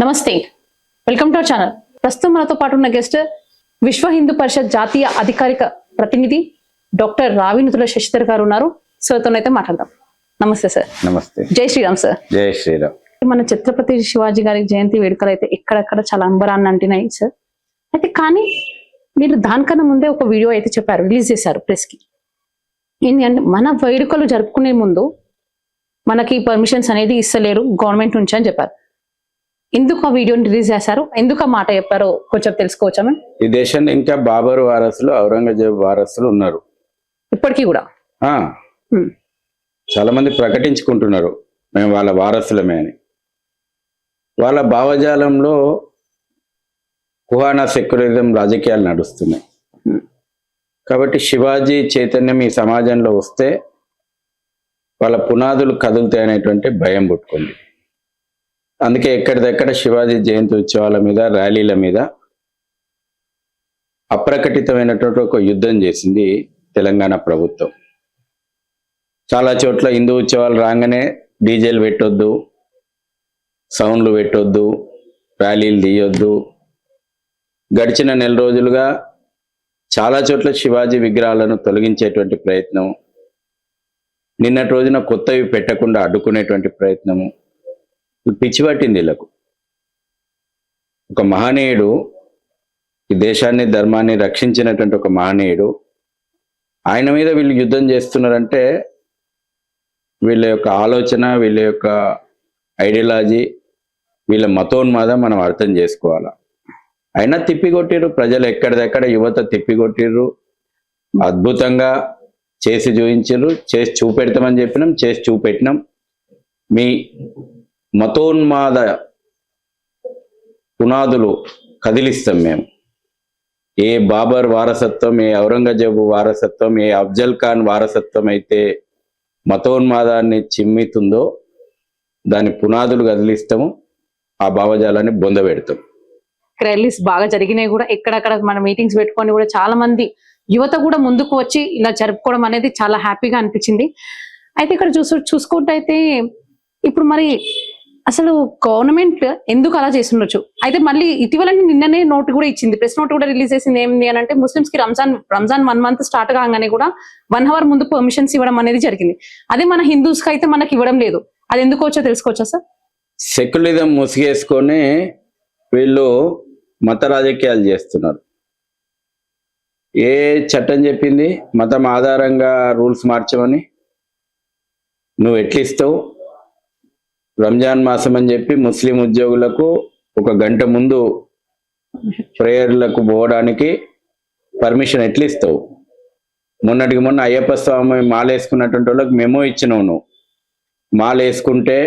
నమస్తే, welcome to our channel. ప్రస్తుతం మనతో పాటు ఉన్న గెస్ట్ విశ్వ హిందూ పరిషత్ జాతీయ అధికారిక ప్రతినిధి డాక్టర్ రావినతుల శశిధర్ గారు ఉన్నారు. సార్తోనైతే మాట్లాడదాం. నమస్తే సార్. నమస్తే. జై శ్రీరామ్ సార్. జై శ్రీరామ్. మన ఛత్రపతి శివాజీ గారి జయంతి వేడుకలు అయితే ఎక్కడెక్కడ చాలా అంబరాన్ని అంటినాయి సార్. అయితే కానీ మీరు దానికన్నా ముందే ఒక వీడియో అయితే చెప్పారు, రిలీజ్ చేశారు ప్రెస్ కి. ఏంటి అంటే మన వేడుకలు జరుపుకునే ముందు మనకి పర్మిషన్స్ అనేది ఇస్తలేరు గవర్నమెంట్ నుంచి అని చెప్పారు. ఎందుకు ఆ వీడియోని రిలీజ్ చేశారు, ఎందుకు ఆ మాట చెప్పారో కొంచెం తెలుసుకోవచ్చా మేము? ఈ దేశంలో ఇంకా బాబర్ వారసులు, ఔరంగజేబ్ వారసులు ఉన్నారు ఇప్పటికీ కూడా. చాలా మంది ప్రకటించుకుంటున్నారు మేము వాళ్ళ వారసులమే అని. వాళ్ళ భావజాలంలో కుహానా సెక్యులరిజం రాజకీయాలు నడుస్తున్నాయి. కాబట్టి శివాజీ చైతన్యం ఈ సమాజంలో వస్తే వాళ్ళ పునాదులు కదులుతాయనేటువంటి భయం పుట్టుకుంది. అందుకే ఎక్కడిదెక్కడ శివాజీ జయంతి ఉత్సవాల మీద, ర్యాలీల మీద అప్రకటితమైనటువంటి ఒక యుద్ధం చేసింది తెలంగాణ ప్రభుత్వం. చాలా చోట్ల హిందూ ఉత్సవాలు రాగానే డీజేలు పెట్టొద్దు, సౌండ్లు పెట్టొద్దు, ర్యాలీలు తీయొద్దు. గడిచిన నెల రోజులుగా చాలా చోట్ల శివాజీ విగ్రహాలను తొలగించేటువంటి ప్రయత్నం, నిన్నటి రోజున కొత్తవి పెట్టకుండా అడ్డుకునేటువంటి ప్రయత్నము పిచ్చి పట్టింది వీళ్ళకు. ఒక మహనీయుడు, ఈ దేశాన్ని ధర్మాన్ని రక్షించినటువంటి ఒక మహనీయుడు, ఆయన మీద వీళ్ళు యుద్ధం చేస్తున్నారంటే వీళ్ళ యొక్క ఆలోచన, వీళ్ళ యొక్క ఐడియాలజీ, వీళ్ళ మతోన్మాదం మనం అర్థం చేసుకోవాలా. అయినా తిప్పికొట్టిర్రు ప్రజలు, ఎక్కడిదెక్కడ యువత తిప్పికొట్టిర్రు, అద్భుతంగా చేసి చూపించారు. చేసి చూపెడతామని చెప్పినాం, చేసి చూపెట్టినాం. మీ మతోన్మాద పునాదులు కదిలిస్తాం మేము. ఏ బాబర్ వారసత్వం, ఏ ఔరంగజేబు వారసత్వం, ఏ అఫ్జల్ ఖాన్ వారసత్వం అయితే మతోన్మాదాన్ని చిమ్మితుందో దాని పునాదులు కదిలిస్తాము, ఆ భావజాలాన్ని బొందబెడతాం. ర్యాలీస్ బాగా జరిగినాయి కూడా, ఎక్కడక్కడ మన మీటింగ్స్ పెట్టుకొని కూడా చాలా మంది యువత కూడా ముందుకు వచ్చి ఇలా జరుపుకోవడం అనేది చాలా హ్యాపీగా అనిపించింది. అయితే ఇక్కడ చూసుకుంటే అయితే ఇప్పుడు మరి అసలు గవర్నమెంట్ ఎందుకు అలా చేస్తుండొచ్చు. అయితే మళ్ళీ ఇటీవల నిన్ననే నోట్ కూడా ఇచ్చింది, ప్రెస్ నోట్ కూడా రిలీజ్ చేసింది. ఏంటి అని అంటే ముస్లిమ్స్ కి రంజాన్ 1 month స్టార్ట్ కాగానే కూడా 1 hour ముందు పర్మిషన్స్ ఇవ్వడం అనేది జరిగింది. అదే మన హిందూస్ కి అయితే మనకి ఇవ్వడం లేదు. అది ఎందుకు వచ్చో తెలుసుకోవచ్చా సార్? సెక్యులరిజం ముసిగేసుకొని వీళ్ళు మత రాజకీయాలు చేస్తున్నారు. ఏ చట్టం చెప్పింది మతం ఆధారంగా రూల్స్ మార్చమని? నువ్వు ఎట్లిస్తావు? రంజాన్ మాసం అని చెప్పి ముస్లిం ఉద్యోగులకు 1 గంట ముందు ప్రేయర్లకు పోవడానికి పర్మిషన్ ఎట్లిస్తావు? మొన్నటికి మొన్న అయ్యప్ప స్వామి మాల వేసుకున్నటువంటి వాళ్ళకి మెమో ఇచ్చినావు. నువ్వు మాల వేసుకుంటే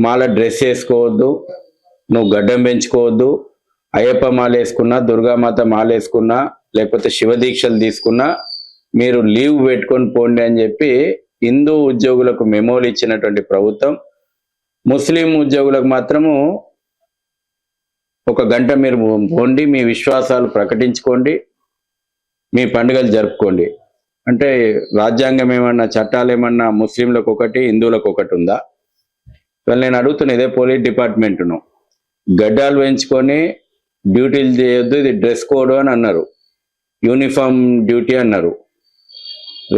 మాల డ్రెస్ వేసుకోవద్దు, నువ్వు గడ్డం పెంచుకోవద్దు, అయ్యప్ప మాల వేసుకున్నా, దుర్గామాత మాల వేసుకున్నా, లేకపోతే శివ దీక్షలు తీసుకున్నా మీరు లీవ్ పెట్టుకొని పోండి అని చెప్పి హిందూ ఉద్యోగులకు మెమోలు ఇచ్చినటువంటి ప్రభుత్వం, ముస్లిం ఉద్యోగులకు మాత్రము 1 గంట మీరు పోండి, మీ విశ్వాసాలు ప్రకటించుకోండి, మీ పండుగలు జరుపుకోండి అంటే రాజ్యాంగం ఏమన్నా, చట్టాలు ఏమన్నా ముస్లింలకు ఒకటి, హిందువులకు ఒకటి ఉందా? ఇవాళ నేను అడుగుతున్నా ఇదే పోలీస్ డిపార్ట్మెంట్ను, గడ్డాలు వేయించుకొని డ్యూటీలు చేయొద్దు, ఇది డ్రెస్ కోడ్ అని అన్నారు, యూనిఫామ్ డ్యూటీ అన్నారు.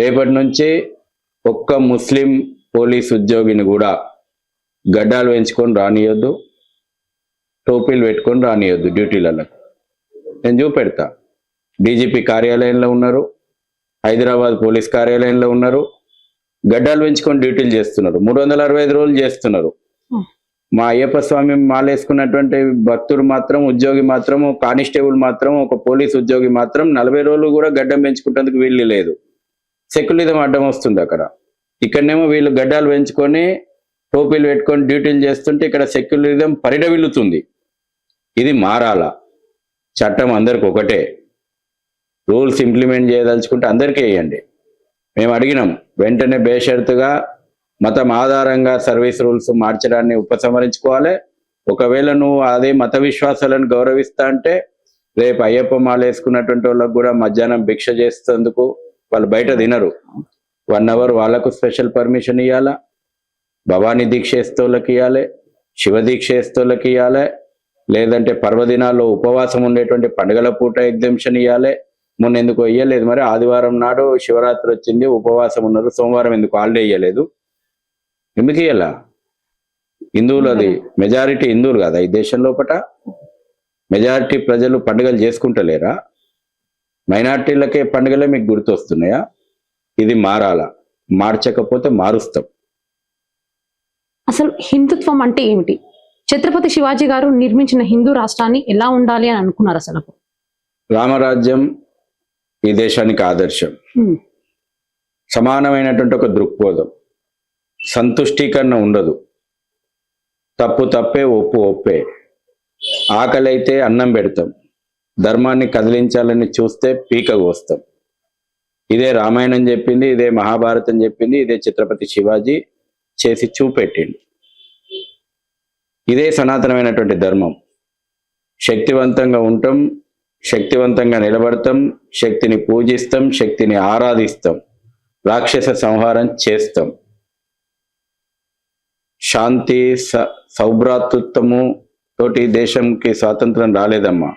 రేపటి నుంచి ఒక్క ముస్లిం పోలీస్ ఉద్యోగిని కూడా గడ్డాలు వేయించుకొని రానియొద్దు, టోపీలు పెట్టుకొని రానియొద్దు డ్యూటీలలో. నేను చూపెడతా. డీజీపీ కార్యాలయంలో ఉన్నారు, హైదరాబాద్ పోలీస్ కార్యాలయంలో ఉన్నారు, గడ్డాలు పెంచుకొని డ్యూటీలు చేస్తున్నారు. 365 రోజులు చేస్తున్నారు. మా అయ్యప్ప స్వామి మాలేసుకున్నటువంటి భక్తుడు మాత్రం, ఉద్యోగి మాత్రం, కానిస్టేబుల్ మాత్రం, ఒక పోలీస్ ఉద్యోగి మాత్రం 40 రోజులు కూడా గడ్డం పెంచుకుంటేందుకు వీళ్ళు లేదు. సెక్యులరిజం అడ్డం వస్తుంది అక్కడ. ఇక్కడనేమో వీళ్ళు గడ్డాలు పెంచుకొని టోపీలు పెట్టుకొని డ్యూటీలు చేస్తుంటే ఇక్కడ సెక్యులరిజం పరిడవిల్లుతుంది. ఇది మారాలా. చట్టం అందరికి ఒకటే, రూల్స్ ఇంప్లిమెంట్ చేయదలుచుకుంటే అందరికీ వేయండి. మేము అడిగినాం వెంటనే బేషరతుగా మతం ఆధారంగా సర్వీస్ రూల్స్ మార్చడాన్ని ఉపసంహరించుకోవాలి. ఒకవేళ నువ్వు అదే మత విశ్వాసాలను గౌరవిస్తా అంటే రేపు అయ్యప్ప మాల వేసుకున్నటువంటి వాళ్ళకు కూడా మధ్యాహ్నం భిక్ష చేసేందుకు వాళ్ళు బయట తినరు. 1 hour వాళ్ళకు స్పెషల్ పర్మిషన్ ఇవ్వాలా, భవానీ దీక్ష చేస్తోళ్ళకి ఇవ్వాలి, శివ దీక్ష చేస్తోళ్ళకి ఇవ్వాలి, లేదంటే పర్వదినాల్లో ఉపవాసం ఉండేటువంటి పండుగల పూట ఎగ్జామ్షన్ ఇవ్వాలి. మొన్న ఎందుకు ఇయ్యలేదు మరి? ఆదివారం నాడు శివరాత్రి వచ్చింది, ఉపవాసం ఉన్నారు, సోమవారం ఎందుకు హాలిడే ఇయ్యలేదు? ఎందుకు ఇయ్యాల? హిందువులు, అది మెజారిటీ హిందువులు కదా ఈ దేశం లోపట. మెజారిటీ ప్రజలు పండుగలు చేసుకుంటలేరా? మైనార్టీలకే పండుగలే మీకు గుర్తొస్తున్నాయా? ఇది మారాలా, మార్చకపోతే మారుస్తాం. అసలు హిందుత్వం అంటే ఏమిటి? ఛత్రపతి శివాజీ గారు నిర్మించిన హిందూ రాష్ట్రాన్ని ఎలా ఉండాలి అని అనుకున్నారు అసలు? రామరాజ్యం ఈ దేశానికి ఆదర్శం. సమానమైనటువంటి ఒక దృక్పథం, సంతుష్టీకరణ ఉండదు. తప్పు తప్పే, ఒప్పు ఒప్పే. ఆకలి అయితే అన్నం పెడతాం, ధర్మాన్ని కదిలించాలని చూస్తే పీక కోస్తాం. ఇదే రామాయణం చెప్పింది, ఇదే మహాభారతం చెప్పింది, ఇదే ఛత్రపతి శివాజీ చేసి చూపెట్టిండు. ఇదే సనాతనమైనటువంటి ధర్మం. శక్తివంతంగా ఉంటాం, శక్తివంతంగా నిలబడతాం, శక్తిని పూజిస్తాం, శక్తిని ఆరాధిస్తాం, రాక్షస సంహారం చేస్తాం. శాంతి సౌభ్రాతృత్వము తోటి దేశంకి స్వాతంత్రం రాలేదమ్మా.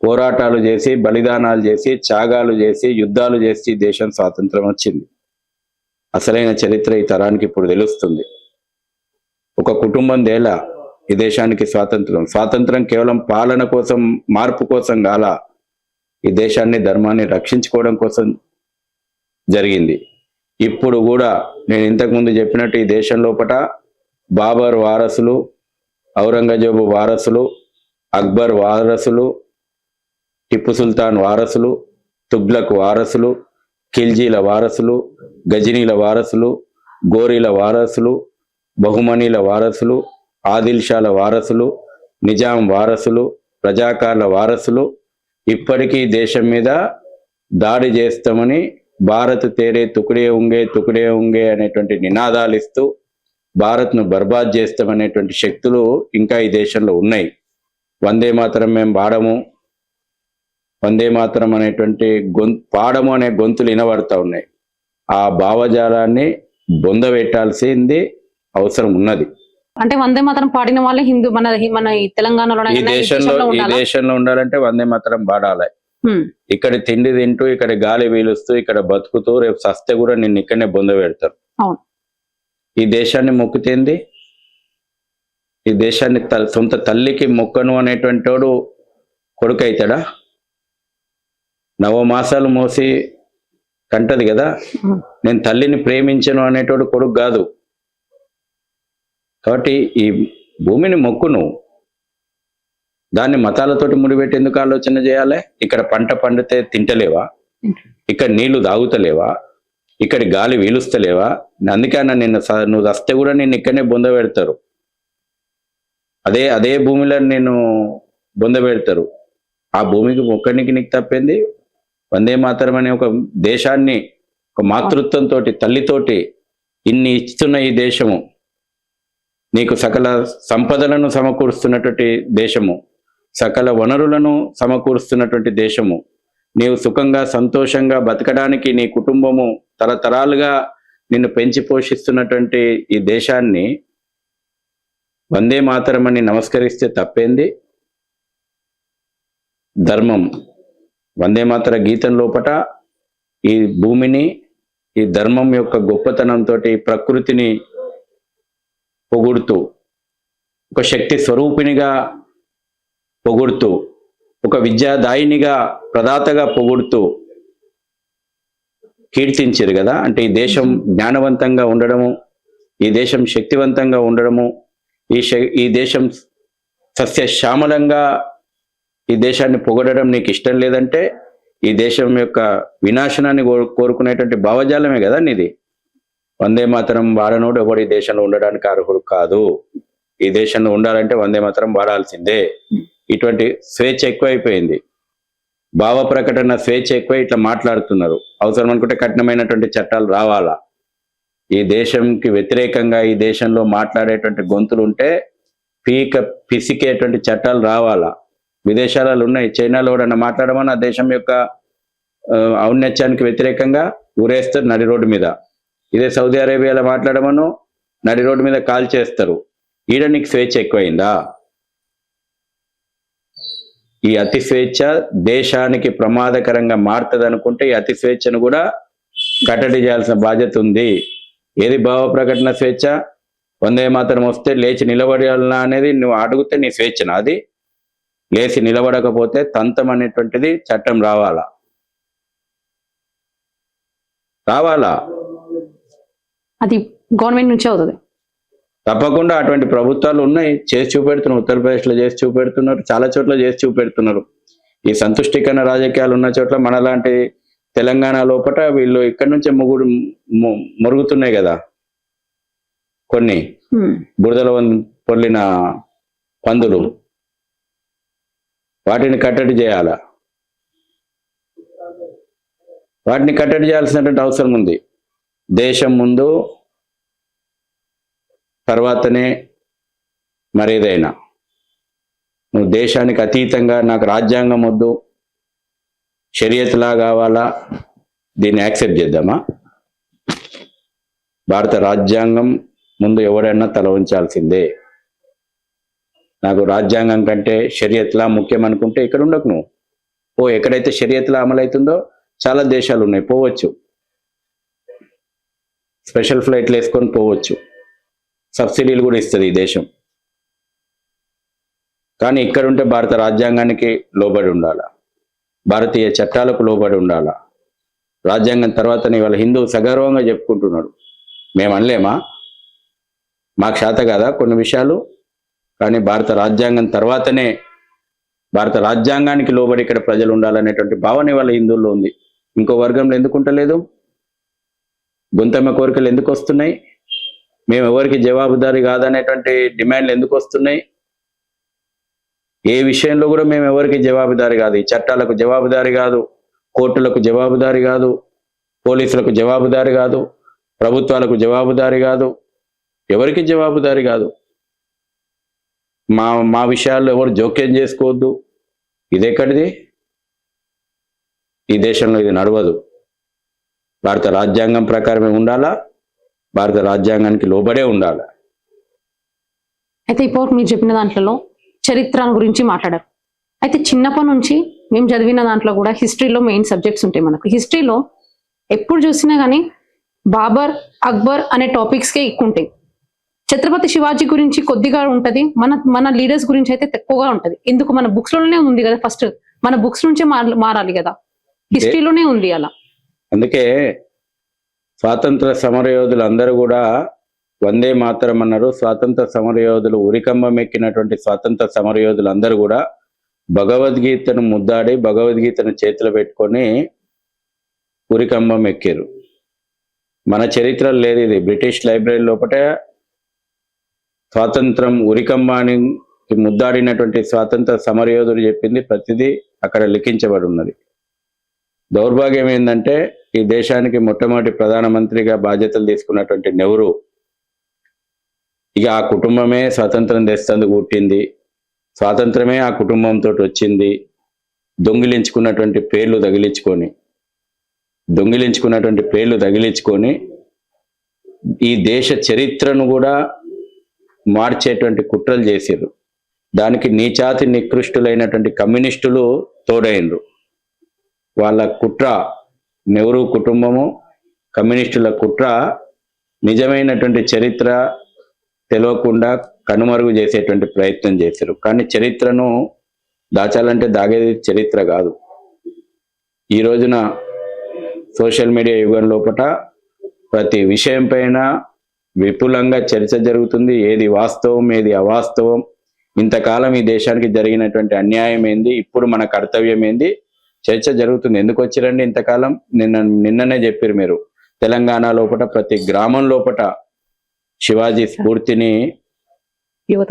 పోరాటాలు చేసి, బలిదానాలు చేసి, త్యాగాలు చేసి, యుద్ధాలు చేసి దేశం స్వాతంత్రం వచ్చింది. అసలైన చరిత్ర ఈ తరానికి ఇప్పుడు తెలుస్తుంది. ఒక కుటుంబం దేలా ఈ దేశానికి స్వాతంత్రం. స్వాతంత్రం కేవలం పాలన కోసం, మార్పు కోసం కాల, ఈ దేశాన్ని, ధర్మాన్ని రక్షించుకోవడం కోసం జరిగింది. ఇప్పుడు కూడా నేను ఇంతకుముందు చెప్పినట్టు ఈ దేశం లోపట బాబర్ వారసులు, ఔరంగజేబు వారసులు, అక్బర్ వారసులు, టిప్పు సుల్తాన్ వారసులు, తుగ్లక్ వారసులు, ఖిల్జీల వారసులు, గజనీల వారసులు, గోరీల వారసులు, బహుమనీల వారసులు, ఆదిల్ షాల వారసులు, నిజాం వారసులు, రజాకార్ల వారసులు ఇప్పటికీ దేశం మీద దాడి చేస్తామని, భారత్ తేరే తుకుడే ఉంగే అనేటువంటి నినాదాలు ఇస్తూ భారత్ను బర్బాద్ చేస్తామనేటువంటి శక్తులు ఇంకా ఈ దేశంలో ఉన్నాయి. వందే మాతరం మేము వాడము, వందే మాతరం అనేటువంటి పాడము అనే గొంతులు వినబడతా ఉన్నాయి. ఆ భావజాలాన్ని బొందబెట్టాల్సింది అవసరం ఉన్నది. అంటే వందే మాతరం పాడిన వాళ్ళే హిందూ, మన ఈ తెలంగాణలో ఈ దేశంలో ఉండాలంటే వందే మాతరం పాడాలి. ఇక్కడ తిండి తింటూ, ఇక్కడ గాలి పీలుస్తూ, ఇక్కడ బతుకుతూ రేపు సస్తే కూడా నిన్ను ఇక్కడనే బొంద పెడతారు. ఈ దేశాన్ని మొక్కుతేంది? ఈ దేశాన్ని సొంత తల్లికి మొక్కను అనేటువంటి వాడు కొడుకు అవుతాడా? నవమాసాలు మోసి కంటది కదా, నేను తల్లిని ప్రేమించను అనేటోడు కొడుకు కాదు. కాబట్టి ఈ భూమిని మొక్కును, దాన్ని మతాలతోటి ముడిపెట్టేందుకు ఆలోచన చేయాలి? ఇక్కడ పంట పండితే తింటలేవా? ఇక్కడ నీళ్లు తాగుతలేవా? ఇక్కడ గాలి వీలుస్తలేవా? అందుకన్నా నువ్వు వస్తే కూడా నేను ఇక్కడనే బొంద పెడతారు. అదే భూమిలో నేను బొంద పెడతారు. ఆ భూమికి మొక్కనికి నీకు తప్పింది? వందే మాతరం అనే ఒక దేశాన్ని, ఒక మాతృత్వంతో, తల్లితోటి ఇన్ని ఇస్తున్న ఈ దేశము, నీకు సకల సంపదలను సమకూరుస్తున్నటువంటి దేశము, సకల వనరులను సమకూరుస్తున్నటువంటి దేశము, నీవు సుఖంగా సంతోషంగా బతకడానికి నీ కుటుంబము తరతరాలుగా నిన్ను పెంచి పోషిస్తున్నటువంటి ఈ దేశాన్ని వందే మాతరం అని నమస్కరిస్తే తప్పేంది? ధర్మం వందే మాతర గీతం లోపట ఈ భూమిని, ఈ ధర్మం యొక్క గొప్పతనంతో ప్రకృతిని పొగుడుతూ, ఒక శక్తి స్వరూపిణిగా పొగుడుతూ, ఒక విద్యాదాయినిగా, ప్రదాతగా పొగుడుతూ కీర్తించారు కదా. అంటే ఈ దేశం జ్ఞానవంతంగా ఉండడము, ఈ దేశం శక్తివంతంగా ఉండడము, ఈ దేశం సస్యశ్యామలంగా ఈ దేశాన్ని పొగడడం నీకు ఇష్టం లేదంటే ఈ దేశం యొక్క వినాశనాన్ని కోరుకునేటువంటి భావజాలమే కదా నీది. వందే మాతరం వాడనోడు ఎవడు ఈ దేశంలో ఉండడానికి అర్హుడు కాదు. ఈ దేశంలో ఉండాలంటే వందే మాతరం వాడాల్సిందే. ఇటువంటి స్వేచ్ఛ ఎక్కువైపోయింది, భావ ప్రకటన స్వేచ్ఛ ఎక్కువ, ఇట్లా మాట్లాడుతున్నారు. అవసరం అనుకుంటే కఠినమైనటువంటి చట్టాలు రావాలా. ఈ దేశంకి వ్యతిరేకంగా ఈ దేశంలో మాట్లాడేటువంటి గొంతులు ఉంటే పిసికేటువంటి చట్టాలు రావాలా. విదేశాలలో ఉన్నాయి, చైనాలో కూడా మాట్లాడమని ఆ దేశం యొక్క ఔన్నత్యానికి వ్యతిరేకంగా ఊరేస్తారు నడి రోడ్డు మీద. ఇదే సౌదీ అరేబియాలో మాట్లాడమను నడి రోడ్డు మీద కాల్ చేస్తారు. ఈడ నీకు స్వేచ్ఛ ఎక్కువైందా? ఈ అతి స్వేచ్ఛ దేశానికి ప్రమాదకరంగా మారుతుంది అనుకుంటే ఈ అతి స్వేచ్ఛను కూడా కట్టడి చేయాల్సిన బాధ్యత ఉంది. ఏది భావ ప్రకటన స్వేచ్ఛ? వందే మాత్రం వస్తే లేచి నిలబడాలన్నా అనేది నువ్వు అడిగితే నీ స్వేచ్ఛన అది. లేచి నిలబడకపోతే తంతం అనేటువంటిది చట్టం రావాలా. అది గవర్నమెంట్ నుంచే అవుతుంది. తప్పకుండా అటువంటి ప్రభుత్వాలు ఉన్నాయి, చేసి చూపెడుతున్నారు. ఉత్తరప్రదేశ్లో చేసి చూపెడుతున్నారు, చాలా చోట్ల చేసి చూపెడుతున్నారు. ఈ సంతుష్టికరణ రాజకీయాలు ఉన్న చోట్ల మనలాంటి తెలంగాణ లోపల వీళ్ళు ఇక్కడి నుంచే మురుగుతున్నాయి కదా కొన్ని బురదలో పొల్లిన పందులు. వాటిని కట్టడి చేయాలా, వాటిని కట్టడి చేయాల్సినటువంటి అవసరం ఉంది. దేశం ముందు తర్వాతనే మరేదైనా. నువ్వు దేశానికి అతీతంగా నాకు రాజ్యాంగం వద్దు, షరియత్లా కావాలా, దీన్ని యాక్సెప్ట్ చేద్దామా? భారత రాజ్యాంగం ముందు ఎవరైనా తల ఉంచాల్సిందే. నాకు రాజ్యాంగం కంటే షరియత్లా ముఖ్యం అనుకుంటే ఇక్కడ ఉండకు నువ్వు. ఎక్కడైతే షరియత్లా అమలవుతుందో చాలా దేశాలు ఉన్నాయి, పోవచ్చు. స్పెషల్ ఫ్లైట్లు వేసుకొని పోవచ్చు, సబ్సిడీలు కూడా ఇస్తుంది ఈ దేశం. కానీ ఇక్కడ ఉంటే భారత రాజ్యాంగానికి లోబడి ఉండాలా, భారతీయ చట్టాలకు లోబడి ఉండాలా. రాజ్యాంగం తర్వాతనే ఇవాళ హిందువు సగర్వంగా చెప్పుకుంటున్నాడు. మేము అనలేమా? మాకు శాత కదా కొన్ని విషయాలు, కానీ భారత రాజ్యాంగం తర్వాతనే భారత రాజ్యాంగానికి లోబడి ఇక్కడ ప్రజలు ఉండాలనేటువంటి భావన ఇవాళ హిందువుల్లో ఉంది. ఇంకో వర్గంలో ఎందుకు ఉంటలేదు? గొంతమ్మ కోరికలు ఎందుకు వస్తున్నాయి? మేము ఎవరికి జవాబుదారీ కాదనేటువంటి డిమాండ్లు ఎందుకు వస్తున్నాయి? ఏ విషయంలో కూడా మేము ఎవరికి జవాబుదారీ కాదు. ఈ చట్టాలకు జవాబుదారీ కాదు, కోర్టులకు జవాబుదారీ కాదు, పోలీసులకు జవాబుదారీ కాదు, ప్రభుత్వాలకు జవాబుదారీ కాదు, ఎవరికి జవాబుదారీ కాదు. మా విషయాల్లో ఎవరు జోక్యం చేసుకోవద్దు. ఇదెక్కడిది? ఈ దేశంలో ఇది నడవదు. భారత రాజ్యాంగం ప్రకారమే ఉండాలా, భారత రాజ్యాంగానికి లోబడే ఉండాలి. అయితే ఇప్పుడు మీరు చెప్పిన దాంట్లో చరిత్ర గురించి మాట్లాడారు. అయితే చిన్నప్పటి నుంచి మేము చదివిన దాంట్లో కూడా హిస్టరీలో మెయిన్ సబ్జెక్ట్స్ ఉంటాయి. మనకు హిస్టరీలో ఎప్పుడు చూసినా కానీ బాబర్, అక్బర్ అనే టాపిక్స్కే ఎక్కువ ఉంటాయి. ఛత్రపతి శివాజీ గురించి కొద్దిగా ఉంటది, మన లీడర్స్ గురించి అయితే తక్కువగా ఉంటది. ఎందుకు? మన బుక్స్ లోనే ఉంది కదా, ఫస్ట్ మన బుక్స్ నుంచే మారాలి కదా, హిస్టరీలోనే ఉంది అలా. అందుకే స్వాతంత్ర సమరయోధులు అందరూ కూడా వందే మాతరం అన్నారు. స్వాతంత్ర సమరయోధులు ఉరికంబం ఎక్కినటువంటి స్వాతంత్ర సమరయోధులు అందరూ కూడా భగవద్గీతను ముద్దాడి భగవద్గీతను చేతిలో పెట్టుకొని ఉరికంబం ఎక్కారు. మన చరిత్రలో లేదు ఇది. బ్రిటిష్ లైబ్రరీ లోపల స్వాతంత్రం ఉరికంబానికి ముద్దాడినటువంటి స్వాతంత్ర సమరయోధుడు చెప్పింది ప్రతిదీ అక్కడ లిఖించబడి ఉన్నది. దౌర్భాగ్యం ఏంటంటే ఈ దేశానికి మొట్టమొదటి ప్రధానమంత్రిగా బాధ్యతలు తీసుకున్నటువంటి నెహ్రూ, ఇక ఆ కుటుంబమే స్వాతంత్రం తెస్తందుకు పుట్టింది, స్వాతంత్రమే ఆ కుటుంబంతో వచ్చింది. దొంగిలించుకున్నటువంటి పేర్లు తగిలించుకొని ఈ దేశ చరిత్రను కూడా మార్చేటువంటి కుట్రలు చేసిర్రు. దానికి నీచాతి నికృష్టులైనటువంటి కమ్యూనిస్టులు తోడైనరు. వాళ్ళ కుట్ర, నెహ్రూ కుటుంబము కమ్యూనిస్టుల కుట్ర నిజమైనటువంటి చరిత్ర తెలియకుండా కనుమరుగు చేసేటువంటి ప్రయత్నం చేశారు. కానీ చరిత్రను దాచాలంటే దాగేది చరిత్ర కాదు. ఈ రోజున సోషల్ మీడియా యుగం లోపల ప్రతి విషయం పైన విపులంగా చర్చ జరుగుతుంది. ఏది వాస్తవం, ఏది అవాస్తవం, ఇంతకాలం ఈ దేశానికి జరిగినటువంటి అన్యాయం ఏంది, ఇప్పుడు మన కర్తవ్యం ఏంది, చర్చ జరుగుతుంది. ఎందుకు వచ్చిరండి ఇంతకాలం? నిన్ననే చెప్పారు మీరు, తెలంగాణ లోపల ప్రతి గ్రామం లోపల శివాజీ స్ఫూర్తిని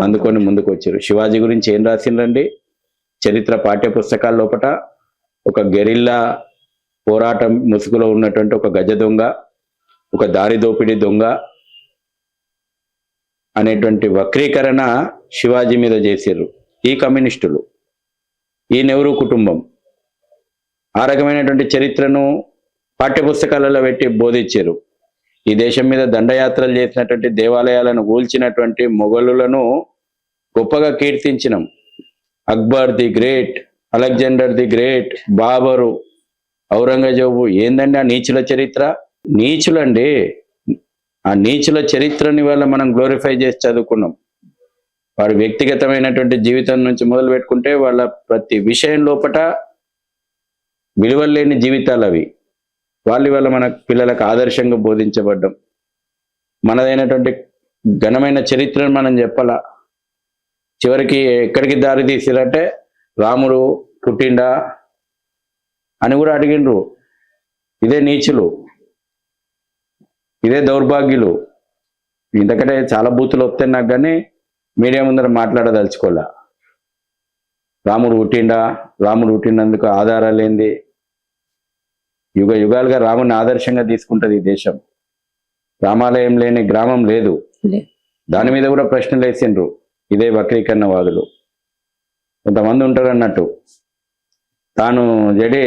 అందుకొని ముందుకు వచ్చారు. శివాజీ గురించి ఏం రాసిండ్రండి? చరిత్ర పాఠ్య పుస్తకాల లోపల ఒక గెరిల్లా పోరాటం ముసుగులో ఉన్నటువంటి ఒక గజ దొంగ, ఒక దారి దోపిడీ దొంగ అనేటువంటి వక్రీకరణ శివాజీ మీద చేసిర్రు ఈ కమ్యూనిస్టులు, ఈ నెహ్రూ కుటుంబం. ఆ రకమైనటువంటి చరిత్రను పాఠ్యపుస్తకాలలో పెట్టి బోధించారు. ఈ దేశం మీద దండయాత్రలు చేసినటువంటి, దేవాలయాలను కూల్చినటువంటి మొఘలులను గొప్పగా కీర్తించినాం. Akbar the great, Alexander the great, Babar, Aurangzeb, ఏందండి ఆ నీచుల చరిత్ర? నీచులండి. ఆ నీచుల చరిత్రని వల్ల మనం గ్లోరిఫై చేసి చదువుకున్నాం. వారి వ్యక్తిగతమైనటువంటి జీవితం నుంచి మొదలు పెట్టుకుంటే వాళ్ళ ప్రతి విషయం లోపట విలువలు లేని జీవితాలు అవి. వాళ్ళ వల్ల మన పిల్లలకు ఆదర్శంగా బోధించబడ్డం. మనదైనటువంటి ఘనమైన చరిత్రను మనం చెప్పాలా. చివరికి ఎక్కడికి దారి తీసిరంటే రాముడు పుట్టిండా అని కూడా అడిగిండ్రు. ఇదే నీచులు, ఇదే దౌర్భాగ్యులు. ఇంతకంటే చాలా బూతులు వస్తాయి నాకు, కానీ మీడియా ముందర మాట్లాడదలుచుకోలే. రాముడు పుట్టిండా, రాముడు పుట్టినందుకు ఆధారాలు ఏంది? యుగ యుగాలుగా రాముని ఆదర్శంగా తీసుకుంటది ఈ దేశం. రామాలయం లేని గ్రామం లేదు. దాని మీద కూడా ప్రశ్నలు వేసిండ్రు ఇదే వక్రీకరణవాదులు. కొంతమంది ఉంటారు అన్నట్టు, తాను జడే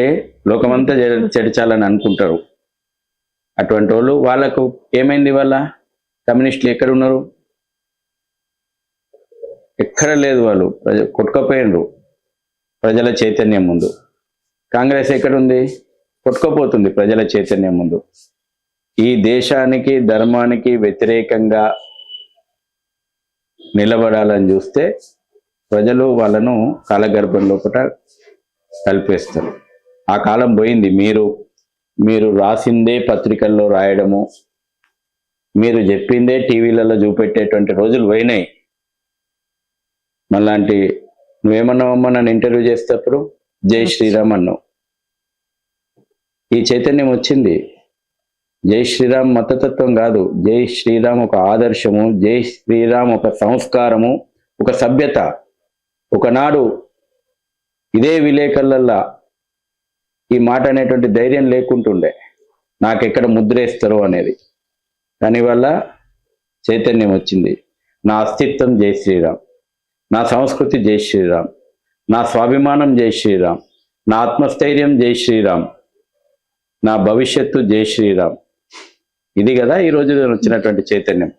లోకమంతా చెడిచాలని అనుకుంటారు. అటువంటి వాళ్ళు, వాళ్ళకు ఏమైంది? వాళ్ళ కమ్యూనిస్టులు ఎక్కడ ఉన్నారు? ఎక్కడ లేదు. వాళ్ళు కొట్టుకపోయినరు ప్రజల చైతన్యం ముందు. కాంగ్రెస్ ఎక్కడుంది? కొట్టుకపోతుంది ప్రజల చైతన్యం ముందు. ఈ దేశానికి ధర్మానికి వ్యతిరేకంగా నిలబడాలని చూస్తే ప్రజలు వాళ్ళను కాలగర్భం లోపల కలిపేస్తారు. ఆ కాలం పోయింది. మీరు రాసిందే పత్రికల్లో రాయడము, మీరు చెప్పిందే టీవీలలో చూపెట్టేటువంటి రోజులు పోయినాయి. మళ్ళాంటి నువ్వేమన్నావమ్మా నన్ను ఇంటర్వ్యూ చేసేటప్పుడు? జై శ్రీరామ్ అన్నావు. ఈ చైతన్యం వచ్చింది. జై శ్రీరామ్ మతతత్వం కాదు. జై శ్రీరామ్ ఒక ఆదర్శము, జై శ్రీరామ్ ఒక సంస్కారము, ఒక సభ్యత. ఒకనాడు ఇదే విలేకరులల్లా ఈ మాట అనేటువంటి ధైర్యం లేకుంటుండే, నాకెక్కడ ముద్రేస్తారో అనేది. దానివల్ల చైతన్యం వచ్చింది. నా అస్తిత్వం జై శ్రీరామ్, నా సంస్కృతి జై శ్రీరామ్, నా స్వాభిమానం జై శ్రీరామ్, నా ఆత్మస్థైర్యం జై శ్రీరామ్, నా భవిష్యత్తు జై శ్రీరామ్. ఇది కదా ఈరోజు వచ్చినటువంటి చైతన్యం.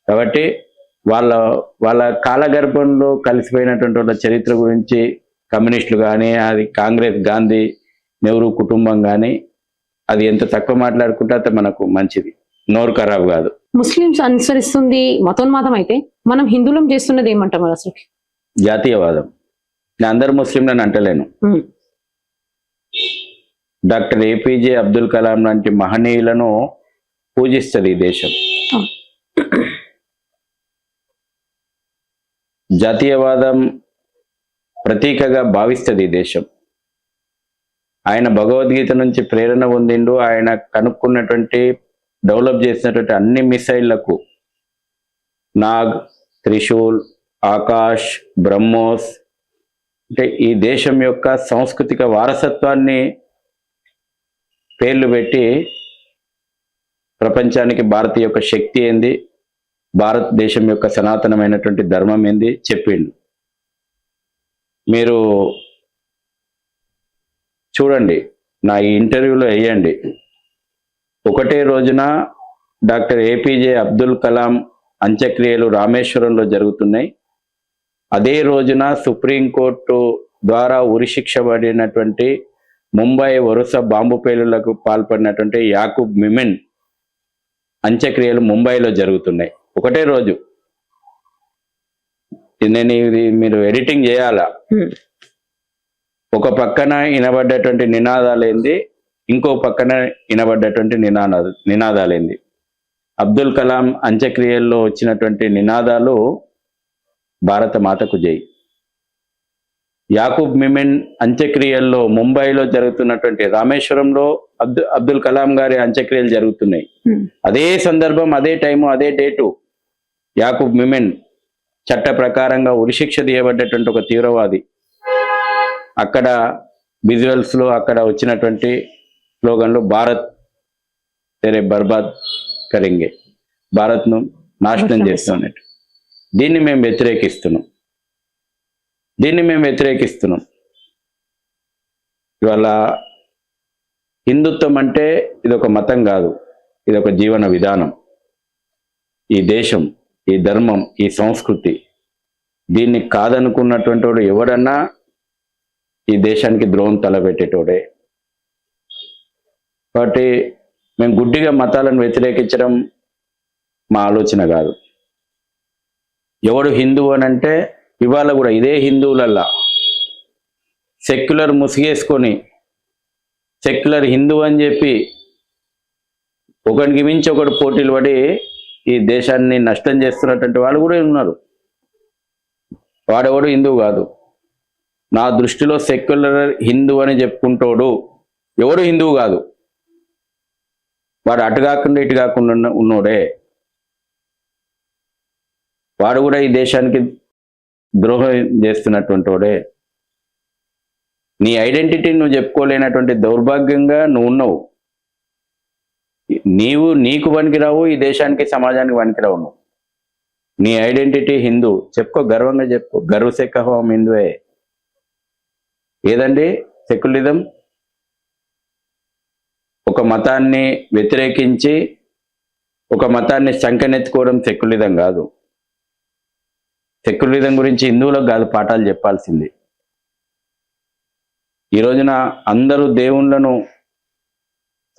కాబట్టి వాళ్ళ కాలగర్భంలో కలిసిపోయినటువంటి వాళ్ళ చరిత్ర గురించి కమ్యూనిస్టులు కానీ, అది కాంగ్రెస్, గాంధీ, నెహ్రూ కుటుంబం కానీ, అది ఎంత తక్కువ మాట్లాడుకుంటే అంత మనకు మంచిది, నోరు ఖరాబ్ కాదు. ముస్లింస్ అనుసరిస్తుంది మతోన్మాదం అయితే మనం హిందువులం చేస్తున్నది ఏమంటాం మరి అసలు? జాతీయవాదం. నేను అందరు ముస్లింలను అంటలేను. డాక్టర్ ఏపీజే అబ్దుల్ కలాం లాంటి మహనీయులను పూజిస్తుంది ఈ దేశం. జాతీయవాదం ప్రతీకగా భావిస్తుంది ఈ దేశం. ఆయన భగవద్గీత నుంచి ప్రేరణ పొందిండు. ఆయన కనుక్కున్నటువంటి, డెవలప్ చేసినటువంటి అన్ని మిసైళ్లకు నాగ్, త్రిశూల్, ఆకాష్, బ్రహ్మోస్, అంటే ఈ దేశం యొక్క సాంస్కృతిక వారసత్వాన్ని పేర్లు పెట్టి ప్రపంచానికి భారత్ యొక్క శక్తి ఏంది, భారతదేశం యొక్క సనాతనమైనటువంటి ధర్మం ఏంది చెప్పిండు. మీరు చూడండి, నా ఈ ఇంటర్వ్యూలో వేయండి. ఒకటే రోజున డాక్టర్ ఏపీజే అబ్దుల్ కలాం అంత్యక్రియలు రామేశ్వరంలో జరుగుతున్నాయి. అదే రోజున సుప్రీంకోర్టు ద్వారా ఉరిశిక్ష పడినటువంటి ముంబై వరుస బాంబు పేలుళ్లకు పాల్పడినటువంటి యాకూబ్ మిమెన్ అంత్యక్రియలు ముంబైలో జరుగుతున్నాయి. ఒకటే రోజు. నేను ఇది మీరు ఎడిటింగ్ చేయాలా. ఒక పక్కన వినబడ్డటువంటి నినాదాలేంది, ఇంకో పక్కన వినబడ్డటువంటి నినాదాలేంది. అబ్దుల్ కలాం అంత్యక్రియల్లో వచ్చినటువంటి నినాదాలు భారత మాతకు జై. యాకూబ్ మిమెన్ అంత్యక్రియల్లో ముంబైలో జరుగుతున్నటువంటి, రామేశ్వరంలో అబ్దుల్ కలాం గారి అంత్యక్రియలు జరుగుతున్నాయి. అదే సందర్భం, అదే టైము, అదే డేటు. యాకూబ్ మిమెన్ చట్ట ప్రకారంగా ఉరిశిక్ష తీయబడ్డటువంటి ఒక తీవ్రవాది. అక్కడ విజువల్స్ లో అక్కడ వచ్చినటువంటి స్లోగన్లు భారత్ తెరే బర్బాద్ కరెంగే, భారత్ ను నాశనం చేస్తున్నట్టు. దీన్ని మేము వ్యతిరేకిస్తున్నాం. ఇవాళ హిందుత్వం అంటే ఇది ఒక మతం కాదు, ఇది ఒక జీవన విధానం. ఈ దేశం, ఈ ధర్మం, ఈ సంస్కృతి, దీన్ని కాదనుకున్నటువంటి వాడు ఎవడన్నా ఈ దేశానికి ద్రోహం తలపెట్టేటోడే. కాబట్టి మేము గుడ్డిగా మతాలను వ్యతిరేకించడం మా ఆలోచన కాదు. ఎవడు హిందువు అని అంటే ఇవాళ కూడా ఇదే హిందువులల్లా సెక్యులర్ ముసిగేసుకొని సెక్యులర్ హిందూ అని చెప్పి ఒకరికి మించి ఒకటి పోటీలు పడి ఈ దేశాన్ని నష్టం చేస్తున్నటువంటి వాళ్ళు కూడా ఉన్నారు. వాడెవడు హిందువు కాదు. నా దృష్టిలో సెక్యులర్ హిందూ అని చెప్పుకుంటోడు ఎవడు హిందువు కాదు. వాడు అటు కాకుండా ఇటు కాకుండా ఉన్నోడే. వాడు కూడా ఈ దేశానికి ద్రోహం చేస్తున్నటువంటి వాడే. నీ ఐడెంటిటీని నువ్వు చెప్పుకోలేనటువంటి దౌర్భాగ్యంగా నువ్వు ఉన్నావు. నీకు పనికిరావు, ఈ దేశానికి సమాజానికి పనికిరావు. నువ్వు నీ ఐడెంటిటీ హిందూ చెప్పుకో, గర్వంగా చెప్పుకో. గర్వ సే కహో హమ్ హిందువే. ఏదండి సెక్యులరిజం? ఒక మతాన్ని వ్యతిరేకించి ఒక మతాన్ని సంకనెత్తుకోవడం సెక్యులరిజం కాదు. సెక్యులరిజం గురించి హిందువులకు కాదు పాఠాలు చెప్పాల్సింది. ఈ రోజున అందరూ దేవుళ్ళను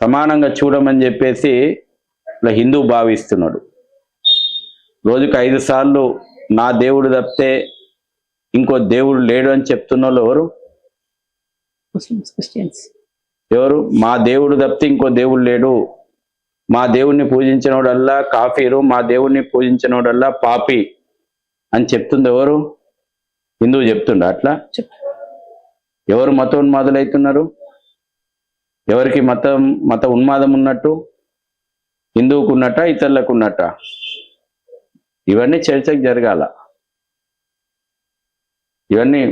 సమానంగా చూడమని చెప్పేసి ఇలా హిందూ భావిస్తున్నాడు. రోజుకు 5 సార్లు నా దేవుడు తప్పితే ఇంకో దేవుడు లేడు అని చెప్తున్న వాళ్ళు ఎవరు? Muslims, Christians. ఎవరు? మా దేవుడు తప్పితే ఇంకో దేవుడు లేడు, మా దేవుణ్ణి పూజించినోడల్లా కాఫీరు, మా దేవుణ్ణి పూజించినోడల్లా పాపి అని చెప్తుంది ఎవరు? హిందువు చెప్తుండ అట్లా? ఎవరు మతోన్మాదులు అవుతున్నారు? ఎవరికి మత ఉన్మాదం ఉన్నట్టు? హిందువుకు ఉన్నట్ట, ఇతరులకు ఉన్నట్ట? ఇవన్నీ చర్చకు జరగాల. ఇవన్నీ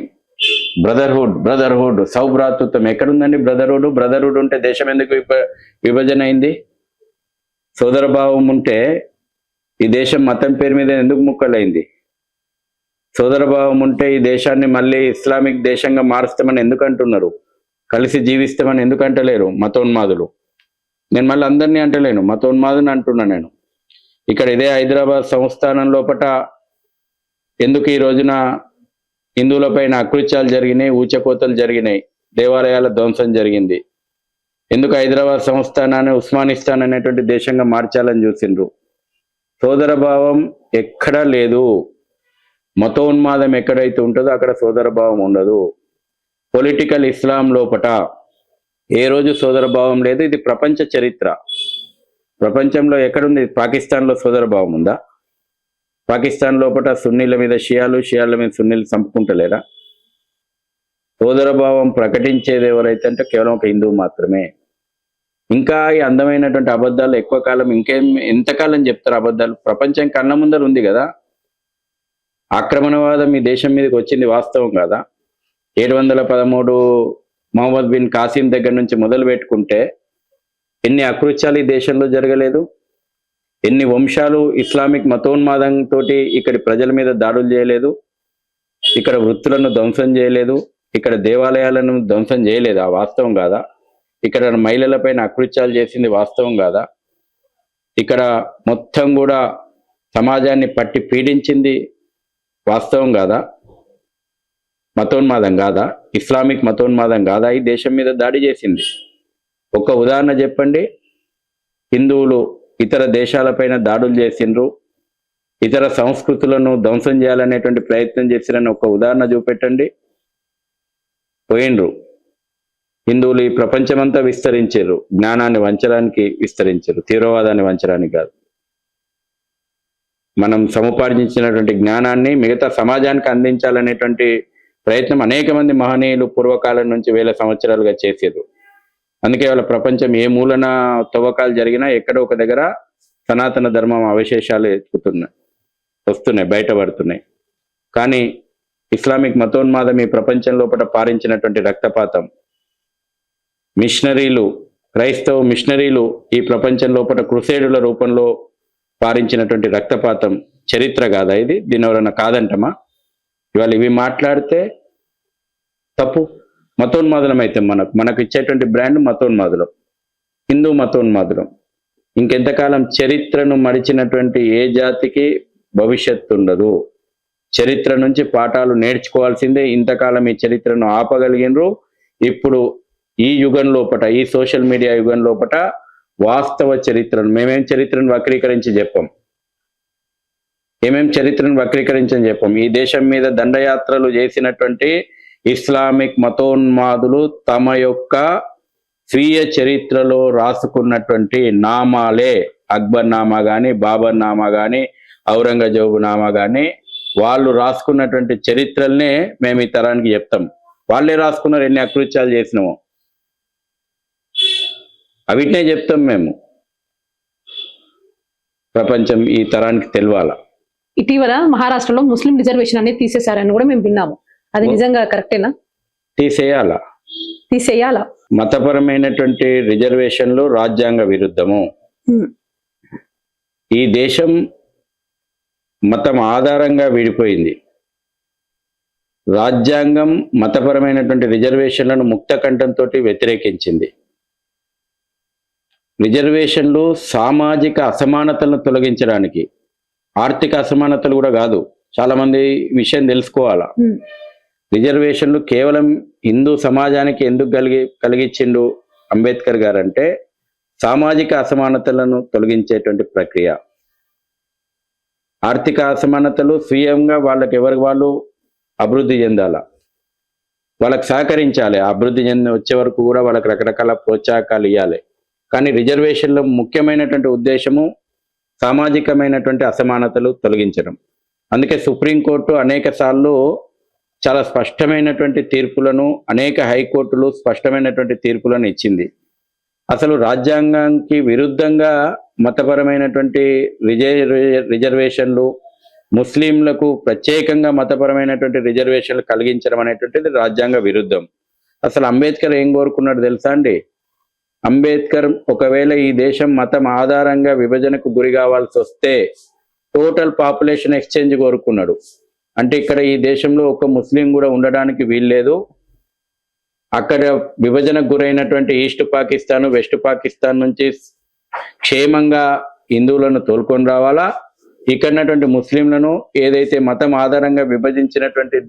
బ్రదర్హుడ్ సౌభ్రాతృత్వం ఎక్కడుందండి? బ్రదర్హుడ్ ఉంటే దేశం ఎందుకు విభజన అయింది? సోదరభావం ఉంటే ఈ దేశం మతం పేరు మీద ఎందుకు ముక్కలైంది? సోదరభావం ఉంటే ఈ దేశాన్ని మళ్ళీ ఇస్లామిక్ దేశంగా మారుస్తామని ఎందుకు అంటున్నారు? కలిసి జీవిస్తామని ఎందుకు అంటలేరు మతోన్మాదులు? నేను మళ్ళీ అందరినీ అంటలేను, మతోన్మాదుని అంటున్నా నేను. ఇక్కడ ఇదే హైదరాబాద్ సంస్థానం లోపట ఎందుకు ఈ రోజున హిందువుల పైన అకృత్యాలు జరిగినాయి, ఊచకోతలు జరిగినాయి, దేవాలయాల ధ్వంసం జరిగింది? ఎందుకు హైదరాబాద్ సంస్థానాన్ని ఉస్మానిస్తాన్ అనేటువంటి దేశంగా మార్చాలని చూసిండ్రు? సోదరభావం ఎక్కడా లేదు. మతోన్మాదం ఎక్కడైతే ఉంటుందో అక్కడ సోదరభావం ఉండదు. పొలిటికల్ ఇస్లాం లోపట ఏ రోజు సోదరభావం లేదు. ఇది ప్రపంచ చరిత్ర. ప్రపంచంలో ఎక్కడుంది? పాకిస్తాన్లో సోదరభావం ఉందా? పాకిస్తాన్ లోపల సున్నీల మీద షియాలు, షియాల మీద సున్నీలు చంపుకుంటలేరా? సోదరభావం ప్రకటించేది ఎవరైతే అంటే కేవలం ఒక హిందువు మాత్రమే. ఇంకా ఈ అందమైనటువంటి అబద్ధాలు ఎక్కువ కాలం ఎంతకాలం చెప్తారు అబద్ధాలు? ప్రపంచం కళ్ళ ముందర ఉంది కదా. ఆక్రమణవాదం ఈ దేశం మీదకి వచ్చింది వాస్తవం కాదా? 713 మహమ్మద్ బిన్ కాసిం దగ్గర నుంచి మొదలు పెట్టుకుంటే ఎన్ని అకృత్యాలు ఈ దేశంలో జరగలేదు? ఎన్ని వంశాలు ఇస్లామిక్ మతోన్మాదంతో ఇక్కడి ప్రజల మీద దాడులు చేయలేదు? ఇక్కడ వృత్తులను ధ్వంసం చేయలేదు? ఇక్కడ దేవాలయాలను ధ్వంసం చేయలేదు? ఆ వాస్తవం కాదా? ఇక్కడ మహిళల పైన అకృత్యాలు చేసింది వాస్తవం కాదా? ఇక్కడ మొత్తం కూడా సమాజాన్ని పట్టి పీడించింది వాస్తవం కాదా? మతోన్మాదం కాదా? ఇస్లామిక్ మతోన్మాదం కాదా ఈ దేశం మీద దాడి చేసింది? ఒక ఉదాహరణ చెప్పండి. హిందువులు ఇతర దేశాలపైన దాడులు చేసిండ్రు, ఇతర సంస్కృతులను ధ్వంసం చేయాలనేటువంటి ప్రయత్నం చేసిరని ఒక ఉదాహరణ చూపెట్టండి. పోయిండ్రు. హిందువులు ఈ ప్రపంచమంతా విస్తరించారు, జ్ఞానాన్ని వంచడానికి విస్తరించారు, తీవ్రవాదాన్ని వంచడానికి కాదు. మనం సముపార్జించినటువంటి జ్ఞానాన్ని మిగతా సమాజానికి అందించాలనేటువంటి ప్రయత్నం అనేక మంది మహనీయులు పూర్వకాలం నుంచి వేల సంవత్సరాలుగా చేసేది. అందుకే వాళ్ళ ప్రపంచం ఏ మూలన తవ్వకాలు జరిగినా ఎక్కడో ఒక దగ్గర సనాతన ధర్మం అవశేషాలు వస్తున్నాయి, బయటపడుతున్నాయి. కానీ ఇస్లామిక్ మతోన్మాదం ఈ ప్రపంచం లోపల పారించినటువంటి రక్తపాతం, మిషనరీలు, క్రైస్తవ మిషనరీలు ఈ ప్రపంచం లోపల క్రుసేడుల రూపంలో పారించినటువంటి రక్తపాతం చరిత్ర కాదా ఇది? దీని ఎవరన్నా కాదంటమా? ఇవాళ ఇవి మాట్లాడితే తప్పు. మతోన్మాదులం అయితే మనకు ఇచ్చేటువంటి బ్రాండ్ మతోన్మాదులం, హిందూ మతోన్మాదులం. ఇంకెంతకాలం చరిత్రను మరిచినటువంటి ఏ జాతికి భవిష్యత్తు ఉండదు. చరిత్ర నుంచి పాఠాలు నేర్చుకోవాల్సిందే. ఇంతకాలం ఈ చరిత్రను ఆపగలిగినరు. ఇప్పుడు ఈ యుగం లోపట, ఈ సోషల్ మీడియా యుగం లోపట వాస్తవ చరిత్రను, మేమేం చరిత్రను వక్రీకరించి చెప్పాం, చరిత్రను వక్రీకరించని చెప్పాం. ఈ దేశం మీద దండయాత్రలు చేసినటువంటి ఇస్లామిక్ మతోన్మాదులు తమ యొక్క స్వీయ చరిత్రలో రాసుకున్నటువంటి నామాలే, అక్బర్ నామా కానీ, బాబర్ నామా కానీ, ఔరంగజేబు నామా కానీ, వాళ్ళు రాసుకున్నటువంటి చరిత్రల్నే మేము ఈ తరానికి చెప్తాం. వాళ్ళే రాసుకున్నారు ఎన్ని అకృత్యాలు చేసినామో, అవిటినే చెప్తాం మేము. ప్రపంచం ఈ తరానికి తెలవాల. ఇటీవల మహారాష్ట్రలో ముస్లిం రిజర్వేషన్ అనేది తీసేశారని కూడా మేము విన్నాము. అది నిజంగా కరెక్టేనా? తీసేయాలా? మతపరమైనటువంటి రిజర్వేషన్లు రాజ్యాంగ విరుద్ధము. ఈ దేశం మతం ఆధారంగా విడిపోయింది. రాజ్యాంగం మతపరమైనటువంటి రిజర్వేషన్లను ముక్త కంఠంతో వ్యతిరేకించింది. రిజర్వేషన్లు సామాజిక అసమానతలను తొలగించడానికి, ఆర్థిక అసమానతలు కూడా కాదు. చాలా మంది విషయం తెలుసుకోవాలా. రిజర్వేషన్లు కేవలం హిందూ సమాజానికి ఎందుకు కలిగించిండు అంబేద్కర్ గారు అంటే, సామాజిక అసమానతలను తొలగించేటువంటి ప్రక్రియ. ఆర్థిక అసమానతలు స్వీయంగా వాళ్ళకి ఎవరికి వాళ్ళు అభివృద్ధి చెందాల, వాళ్ళకి సహకరించాలి. అభివృద్ధి వచ్చే వరకు కూడా వాళ్ళకి రకరకాల ప్రోత్సాహకాలు ఇవ్వాలి. కానీ రిజర్వేషన్ల ముఖ్యమైనటువంటి ఉద్దేశము సామాజికమైనటువంటి అసమానతలు తొలగించడం. అందుకే సుప్రీంకోర్టు అనేక సార్లు చాలా స్పష్టమైనటువంటి తీర్పులను, అనేక హైకోర్టులు స్పష్టమైనటువంటి తీర్పులను ఇచ్చింది. అసలు రాజ్యాంగానికి విరుద్ధంగా మతపరమైనటువంటి రిజర్వేషన్లు, ముస్లింలకు ప్రత్యేకంగా మతపరమైనటువంటి రిజర్వేషన్లు కలిగించడం అనేటువంటిది రాజ్యాంగ విరుద్ధం. అసలు అంబేద్కర్ ఏం కోరుకున్నాడు తెలుసా అండి? అంబేద్కర్ ఒకవేళ ఈ దేశం మతం ఆధారంగా విభజనకు గురి కావాల్సి వస్తే టోటల్ పాపులేషన్ ఎక్స్చేంజ్ కోరుకున్నాడు. అంటే ఇక్కడ ఈ దేశంలో ఒక ముస్లిం కూడా ఉండడానికి వీల్లేదు. అక్కడ విభజనకు గురైనటువంటి ఈస్ట్ పాకిస్తాన్, వెస్ట్ పాకిస్తాన్ నుంచి క్షేమంగా హిందువులను తోలుకొని రావాలా. ఇక్కడటువంటి ముస్లింలను ఏదైతే మతం ఆధారంగా విభజించినటువంటి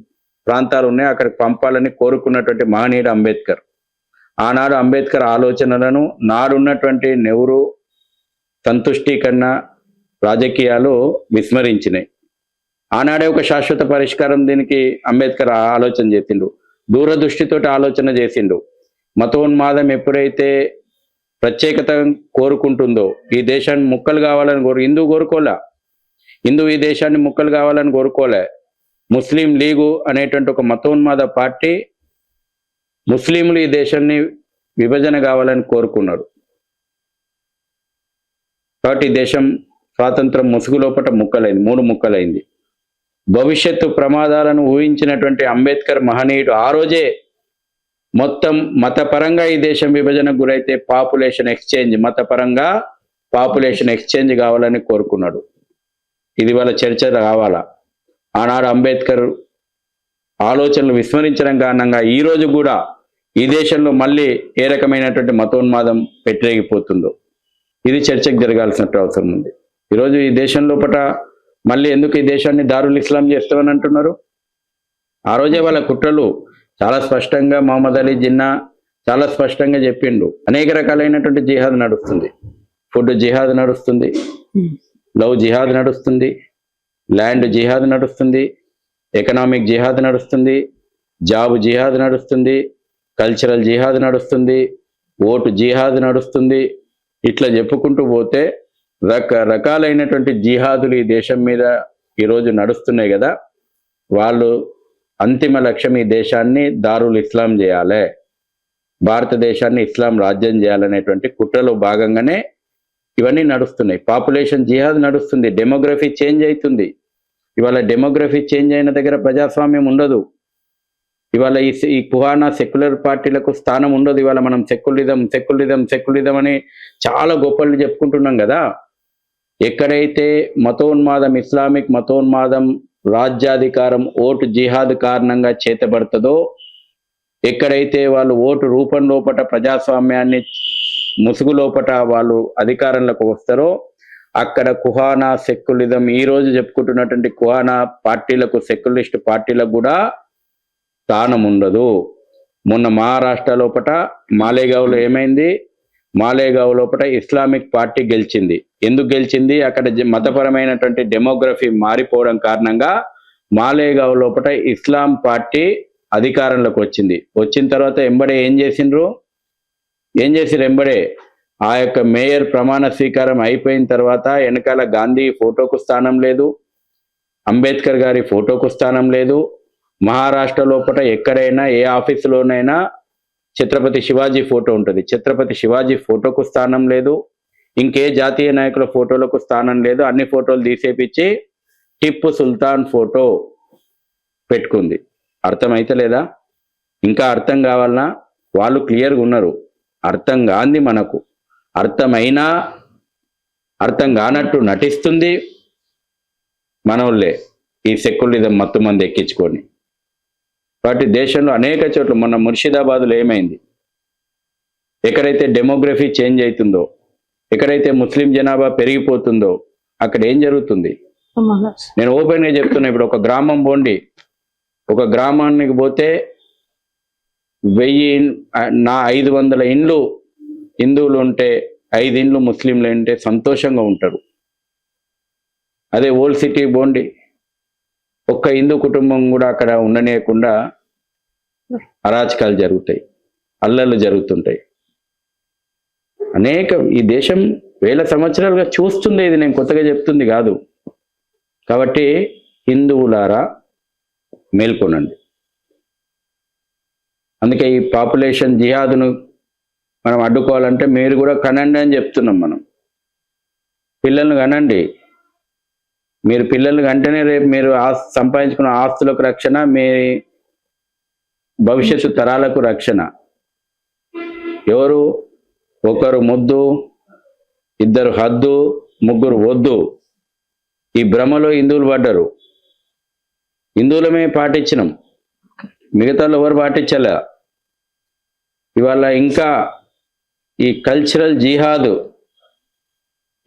ప్రాంతాలు ఉన్నాయో అక్కడికి పంపాలని కోరుకున్నటువంటి మహనీయుడు అంబేద్కర్. ఆనాడు అంబేద్కర్ ఆలోచనలను నాడున్నటువంటి నెహ్రూ సంతుష్టీకరణ రాజకీయాలు విస్మరించినాయి. ఆనాడే ఒక శాశ్వత పరిష్కారం దీనికి అంబేద్కర్ ఆలోచన చేసిండు, దూరదృష్టితోటి ఆలోచన చేసిండు. మతోన్మాదం ఎప్పుడైతే ప్రత్యేకత కోరుకుంటుందో, ఈ దేశాన్ని ముక్కలు కావాలని హిందూ కోరుకోలే, హిందూ ఈ దేశాన్ని ముక్కలు కావాలని కోరుకోలే. ముస్లిం లీగు అనేటువంటి ఒక మతోన్మాద పార్టీ ముస్లింలు ఈ దేశాన్ని విభజన కావాలని కోరుకున్నాడు. కాబట్టి ఈ దేశం స్వాతంత్రం ముసుగు లోపట ముక్కలైంది, 3 ముక్కలైంది. భవిష్యత్తు ప్రమాదాలను ఊహించినటువంటి అంబేద్కర్ మహనీయుడు ఆ రోజే మొత్తం మతపరంగా ఈ దేశం విభజనకు గురైతే పాపులేషన్ ఎక్స్చేంజ్, మతపరంగా పాపులేషన్ ఎక్స్చేంజ్ కావాలని కోరుకున్నాడు. ఇది వాళ్ళ చర్చ కావాలా. ఆనాడు అంబేద్కర్ ఆలోచనలు విస్మరించడం కారణంగా ఈ రోజు కూడా ఈ దేశంలో మళ్ళీ ఏ రకమైనటువంటి మతోన్మాదం పెట్టిరేగిపోతుందో ఇది చర్చకు జరగాల్సినట్టు అవసరం ఉంది. ఈరోజు ఈ దేశం లోపల మళ్ళీ ఎందుకు ఈ దేశాన్ని దారుల్ ఇస్లాం చేస్తామని అంటున్నారు? ఆ రోజే వాళ్ళ కుట్రలు చాలా స్పష్టంగా మహమ్మద్ అలీ జిన్నా చాలా స్పష్టంగా చెప్పిండు. అనేక రకాలైనటువంటి జిహాద్ నడుస్తుంది. ఫుడ్ జిహాద్ నడుస్తుంది, లవ్ జిహాద్ నడుస్తుంది, ల్యాండ్ జిహాద్ నడుస్తుంది, ఎకనామిక్ జిహాద్ నడుస్తుంది, జాబ్ జిహాద్ నడుస్తుంది, కల్చరల్ జిహాద్ నడుస్తుంది, ఓటు జిహాద్ నడుస్తుంది. ఇట్లా చెప్పుకుంటూ పోతే రకరకాలైనటువంటి జిహాదులు ఈ దేశం మీద ఈరోజు నడుస్తున్నాయి కదా. వాళ్ళు అంతిమ లక్ష్యం ఈ దేశాన్ని దారుల్ ఇస్లాం చేయాలి, భారతదేశాన్ని ఇస్లాం రాజ్యం చేయాలనేటువంటి కుట్రలో భాగంగానే ఇవన్నీ నడుస్తున్నాయి. పాపులేషన్ జిహాద్ నడుస్తుంది, డెమోగ్రఫీ చేంజ్ అవుతుంది. ఇవాళ డెమోగ్రఫీ చేంజ్ అయిన దగ్గర ప్రజాస్వామ్యం ఉండదు. ఇవాళ ఈ కుహానా సెక్యులర్ పార్టీలకు స్థానం ఉండదు. ఇవాళ మనం సెక్యులరిజం అని చాలా గొప్పలు చెప్పుకుంటున్నాం కదా. ఎక్కడైతే మతోన్మాదం, ఇస్లామిక్ మతోన్మాదం రాజ్యాధికారం ఓటు జిహాద్ కారణంగా చేతబడుతుందో, ఎక్కడైతే వాళ్ళు ఓటు రూపం లోపట ప్రజాస్వామ్యాన్ని ముసుగు లోపట వాళ్ళు అధికారంలోకి వస్తారో అక్కడ కుహానా సెక్యులిజం ఈ రోజు చెప్పుకుంటున్నటువంటి కుహానా పార్టీలకు సెక్యులరిస్ట్ పార్టీలకు కూడా స్థానం ఉండదు. మొన్న మహారాష్ట్ర లోపట మాలేగావ్లో ఏమైంది? మాలేగావ్ లోపల ఇస్లామిక్ పార్టీ గెలిచింది. ఎందుకు గెలిచింది? అక్కడ మతపరమైనటువంటి డెమోగ్రఫీ మారిపోవడం కారణంగా మాలేగావ్ లోపల ఇస్లాం పార్టీ అధికారంలోకి వచ్చింది. వచ్చిన తర్వాత ఎంబడే ఏం చేసిండ్రు ఎంబడే ఆ యొక్క మేయర్ ప్రమాణ స్వీకారం అయిపోయిన తర్వాత వెనకాల గాంధీ ఫోటోకు స్థానం లేదు, అంబేద్కర్ గారి ఫోటోకు స్థానం లేదు. మహారాష్ట్ర లోపల ఎక్కడైనా ఏ ఆఫీసులోనైనా ఛత్రపతి శివాజీ ఫోటో ఉంటుంది, ఛత్రపతి శివాజీ ఫోటోకు స్థానం లేదు. ఇంకే జాతీయ నాయకుల ఫోటోలకు స్థానం లేదు. అన్ని ఫోటోలు తీసేపిచ్చి టిప్పు సుల్తాన్ ఫోటో పెట్టుకుంది. అర్థమైతే లేదా? ఇంకా అర్థం కావాలన్నా? వాళ్ళు క్లియర్గా ఉన్నారు. అర్థం కాంది మనకు, అర్థమైనా అర్థం కానట్టు నటిస్తుంది మనోళ్ళే ఈ సెక్యులరిజం మత్తు మంది ఎక్కించుకొని. కాబట్టి దేశంలో అనేక చోట్ల మొన్న ముర్షిదాబాద్లో ఏమైంది? ఎక్కడైతే డెమోగ్రఫీ చేంజ్ అవుతుందో, ఎక్కడైతే ముస్లిం జనాభా పెరిగిపోతుందో అక్కడ ఏం జరుగుతుంది? నేను ఓపెన్గా చెప్తున్నా. ఇప్పుడు ఒక గ్రామం పోండి, ఒక గ్రామానికి పోతే 500 ఇండ్లు హిందువులు ఉంటే 5 ఇండ్లు ముస్లింలు ఉంటే సంతోషంగా ఉంటారు. అదే ఓల్డ్ సిటీ పోండి, ఒక్క హిందూ కుటుంబం కూడా అక్కడ ఉండనేయకుండా అరాచకాలు జరుగుతాయి, అల్లర్లు జరుగుతుంటాయి. ఈ దేశం వేల సంవత్సరాలుగా చూస్తుంది. ఇది నేను కొత్తగా చెప్తుంది కాదు. కాబట్టి హిందువులారా మేల్కొనండి. అందుకే ఈ పాపులేషన్ జిహాదును మనం అడ్డుకోవాలంటే మీరు కూడా కనండి అని చెప్తున్నాం. మనం పిల్లల్ని కనండి. మీరు పిల్లల్ని కంటేనే రేపు మీరు సంపాదించుకున్న ఆస్తులకు రక్షణ, మీ భవిష్యత్తు తరాలకు రక్షణ. ఎవరు? ఒకరు ముద్దు, 2 హద్దు, 3 వద్దు. ఈ భ్రమలో హిందువులు పడ్డారు. హిందువులమే పాటించినాం, మిగతా ఎవరు పాటించలే. ఇవాళ ఇంకా ఈ కల్చరల్ జిహాద్,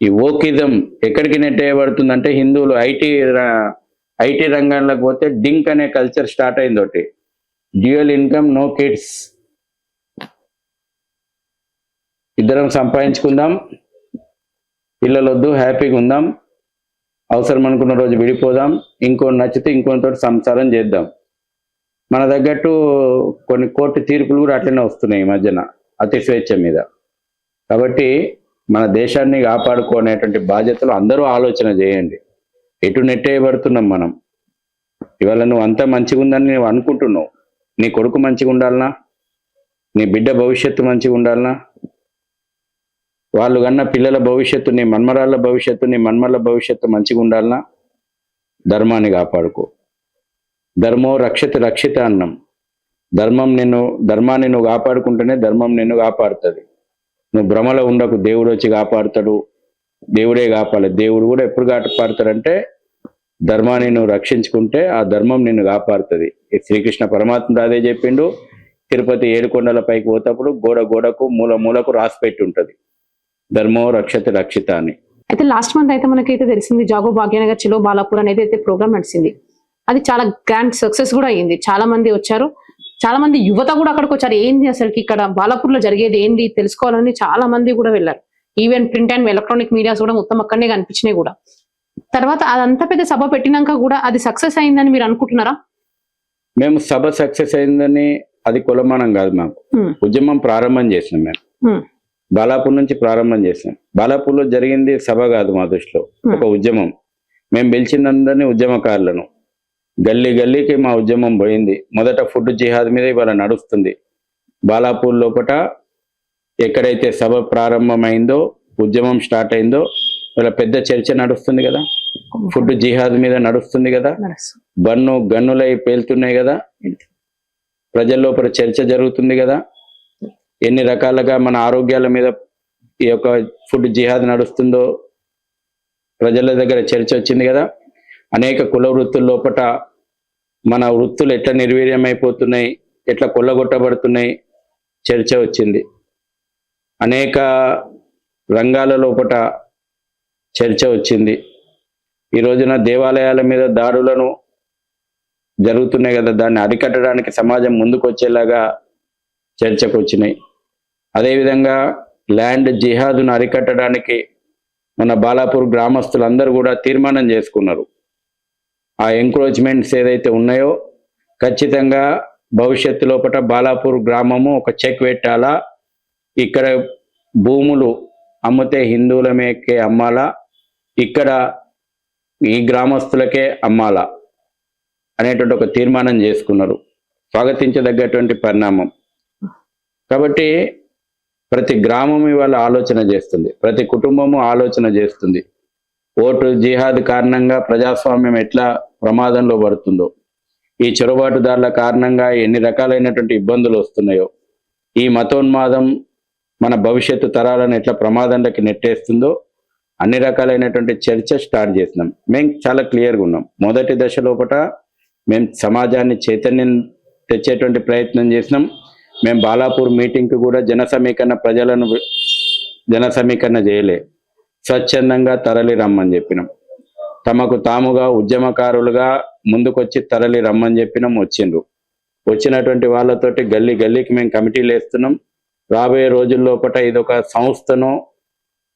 ఈ ఓకిజం ఎక్కడికి నెట్టేయబడుతుందంటే హిందువులు ఐటీ రంగంలోకి పోతే డింక్ అనే కల్చర్ స్టార్ట్ అయింది. ఒకటి డ్యూయల్ ఇన్కమ్, నో కిడ్స్. ఇద్దరం సంపాదించుకుందాం, పిల్లలు వద్దు, హ్యాపీగా ఉందాం, అవసరం అనుకున్న రోజు విడిపోదాం, ఇంకో నచ్చితే ఇంకొంతో సంసారం చేద్దాం. మన తగ్గట్టు కొన్ని కోర్టు తీర్పులు కూడా అట్లనే వస్తున్నాయి ఈ మధ్యన అతి స్వేచ్ఛ మీద. కాబట్టి మన దేశాన్ని కాపాడుకునేటువంటి బాధ్యతలు అందరూ ఆలోచన చేయండి. ఎటు నెట్టేయబడుతున్నాం మనం? ఇవాళ నువ్వు అంతా మంచిగా ఉందని నువ్వు అనుకుంటున్నావు. నీ కొడుకు మంచిగా ఉండాలనా? నీ బిడ్డ భవిష్యత్తు మంచిగా ఉండాలనా? వాళ్ళు కన్నా పిల్లల భవిష్యత్తు, నీ మన్మరాళ్ళ భవిష్యత్తు, నీ మన్మల భవిష్యత్తు మంచిగా ఉండాలనా? ధర్మాన్ని కాపాడుకో. ధర్మో రక్షిత రక్షిత అన్నం. ధర్మాన్ని నువ్వు కాపాడుకుంటేనే ధర్మం నిన్ను కాపాడుతుంది. నువ్వు భ్రమలో ఉండకు. దేవుడు వచ్చి కాపాడుతాడు, దేవుడే కాపాలి. దేవుడు కూడా ఎప్పుడు కాపాడుతాడంటే ధర్మాన్ని నువ్వు రక్షించుకుంటే ఆ ధర్మం నిన్ను కాపాడుతుంది. శ్రీకృష్ణ పరమాత్ముడు అదే చెప్పిండు. తిరుపతి 7 కొండల పైకి పోతప్పుడు గోడకు మూలకు రాసి పెట్టి ఉంటుంది, ధర్మో రక్షత రక్షిత అని. అయితే లాస్ట్ మంత్ అయితే మనకైతే తెలిసింది జాగో భాగ్యనగర్ చలో బాలాపూర్ అనేది అయితే ప్రోగ్రామ్ నడిచింది. అది చాలా గ్రాండ్ సక్సెస్ కూడా అయ్యింది. చాలా మంది వచ్చారు, చాలా మంది యువత కూడా అక్కడికి వచ్చారు. ఏంది అసలు ఇక్కడ బాలాపూర్ లో జరిగేది ఏంది తెలుసుకోవాలని చాలా మంది కూడా వెళ్ళారు. Even print and electronic medias కూడా మొత్తం అక్కడనే కనిపించినాయి కూడా. తర్వాత అదంతా పెద్ద సభ పెట్టినాక కూడా అది సక్సెస్ అయిందని మీరు అనుకుంటున్నారా? మేము సభ సక్సెస్ అయిందని అది కొలమానం కాదు. మాకు ఉద్యమం ప్రారంభం చేసినాం. మేము బాలాపూర్ నుంచి ప్రారంభం చేసినాం. బాలాపూర్లో జరిగింది సభ కాదు మా దృష్టిలో, ఒక ఉద్యమం. మేము పిలిచిందందరినీ ఉద్యమకారులను. గల్లీకి మా ఉద్యమం పోయింది. మొదట ఫుడ్ జిహాద్ మీద ఇవాళ నడుస్తుంది. బాలాపూర్ లోపట ఎక్కడైతే సభ ప్రారంభమైందో, ఉద్యమం స్టార్ట్ అయిందో, ఇవాళ పెద్ద చర్చ నడుస్తుంది కదా. ఫుడ్ జిహాద్ మీద నడుస్తుంది కదా. గన్నులై పేలుతున్నాయి కదా. ప్రజల లోపల చర్చ జరుగుతుంది కదా. ఎన్ని రకాలుగా మన ఆరోగ్యాల మీద ఈ యొక్క ఫుడ్ జిహాద్ నడుస్తుందో ప్రజల దగ్గర చర్చ వచ్చింది కదా. అనేక కుల వృత్తుల లోపట మన వృత్తులు ఎట్లా నిర్వీర్యమైపోతున్నాయి, ఎట్లా కొల్లగొట్టబడుతున్నాయి చర్చ వచ్చింది. అనేక రంగాల లోపట చర్చ వచ్చింది. ఈ రోజున దేవాలయాల మీద దాడులను జరుగుతున్నాయి కదా, దాన్ని అరికట్టడానికి సమాజం ముందుకు వచ్చేలాగా చర్చకు వచ్చినాయి. అదేవిధంగా ల్యాండ్ జిహాదును అరికట్టడానికి మన బాలాపూర్ గ్రామస్తులందరూ కూడా తీర్మానం చేసుకున్నారు. ఆ ఎంక్రోచ్మెంట్స్ ఏదైతే ఉన్నాయో ఖచ్చితంగా భవిష్యత్తు లోపల బాలాపూర్ గ్రామము ఒక చెక్ పెట్టాలా, ఇక్కడ భూములు అమ్మితే హిందువులకే అమ్మాలా, ఇక్కడ ఈ గ్రామస్తులకే అమ్మాలా అనేటువంటి ఒక తీర్మానం చేసుకున్నారు. స్వాగతించదగ్గటువంటి పరిణామం. కాబట్టి ప్రతి గ్రామం ఇవాళ ఆలోచన చేస్తుంది, ప్రతి కుటుంబము ఆలోచన చేస్తుంది. ఓటు జిహాద్ కారణంగా ప్రజాస్వామ్యం ఎట్లా ప్రమాదంలో పడుతుందో, ఈ చొరబాటుదారుల కారణంగా ఎన్ని రకాలైనటువంటి ఇబ్బందులు వస్తున్నాయో, ఈ మతోన్మాదం మన భవిష్యత్తు తరాలను ఎట్లా ప్రమాదంలోకి నెట్టేస్తుందో అన్ని రకాలైనటువంటి చర్చ స్టార్ట్ చేసినాం. మేము చాలా క్లియర్గా ఉన్నాం. మొదటి దశ లోపల మేము సమాజాన్ని చైతన్యం తెచ్చేటువంటి ప్రయత్నం చేసినాం. మేము బాలాపూర్ మీటింగ్కి కూడా జన సమీకరణ చేయలే, స్వచ్ఛందంగా తరలి రమ్మని చెప్పినాం. తమకు తాముగా ఉద్యమకారులుగా ముందుకొచ్చి తరలి రమ్మని చెప్పినాం. వచ్చినటువంటి వాళ్ళతోటి గల్లీ గల్లీకి మేము కమిటీలు వేస్తున్నాం. రాబోయే రోజుల్లోపట ఇదొక సంస్థనో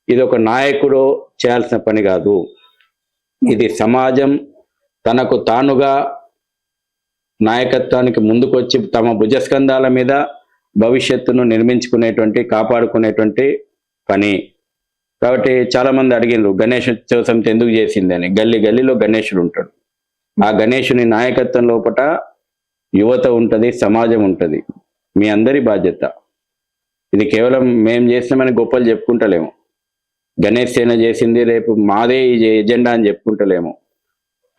ఇదొక నాయకుడో చేయాల్సిన పని కాదు. ఇది సమాజం తనకు తానుగా నాయకత్వానికి ముందుకొచ్చి తమ భుజస్కంధాల మీద భవిష్యత్తును నిర్మించుకునేటువంటి కాపాడుకునేటువంటి పని. కాబట్టి చాలా మంది అడిగినారు గణేష్ ఉత్సవ సమితి ఎందుకు చేసిందని. గల్లీలో గణేశుడు ఉంటాడు. ఆ గణేశుని నాయకత్వం లోపట యువత ఉంటుంది, సమాజం ఉంటుంది. మీ అందరి బాధ్యత. ఇది కేవలం మేము చేసినామని గొప్పలు చెప్పుకుంటలేము. గణేష్ సేన చేసింది, రేపు మాదే ఈ ఎజెండా అని చెప్పుకుంటలేము.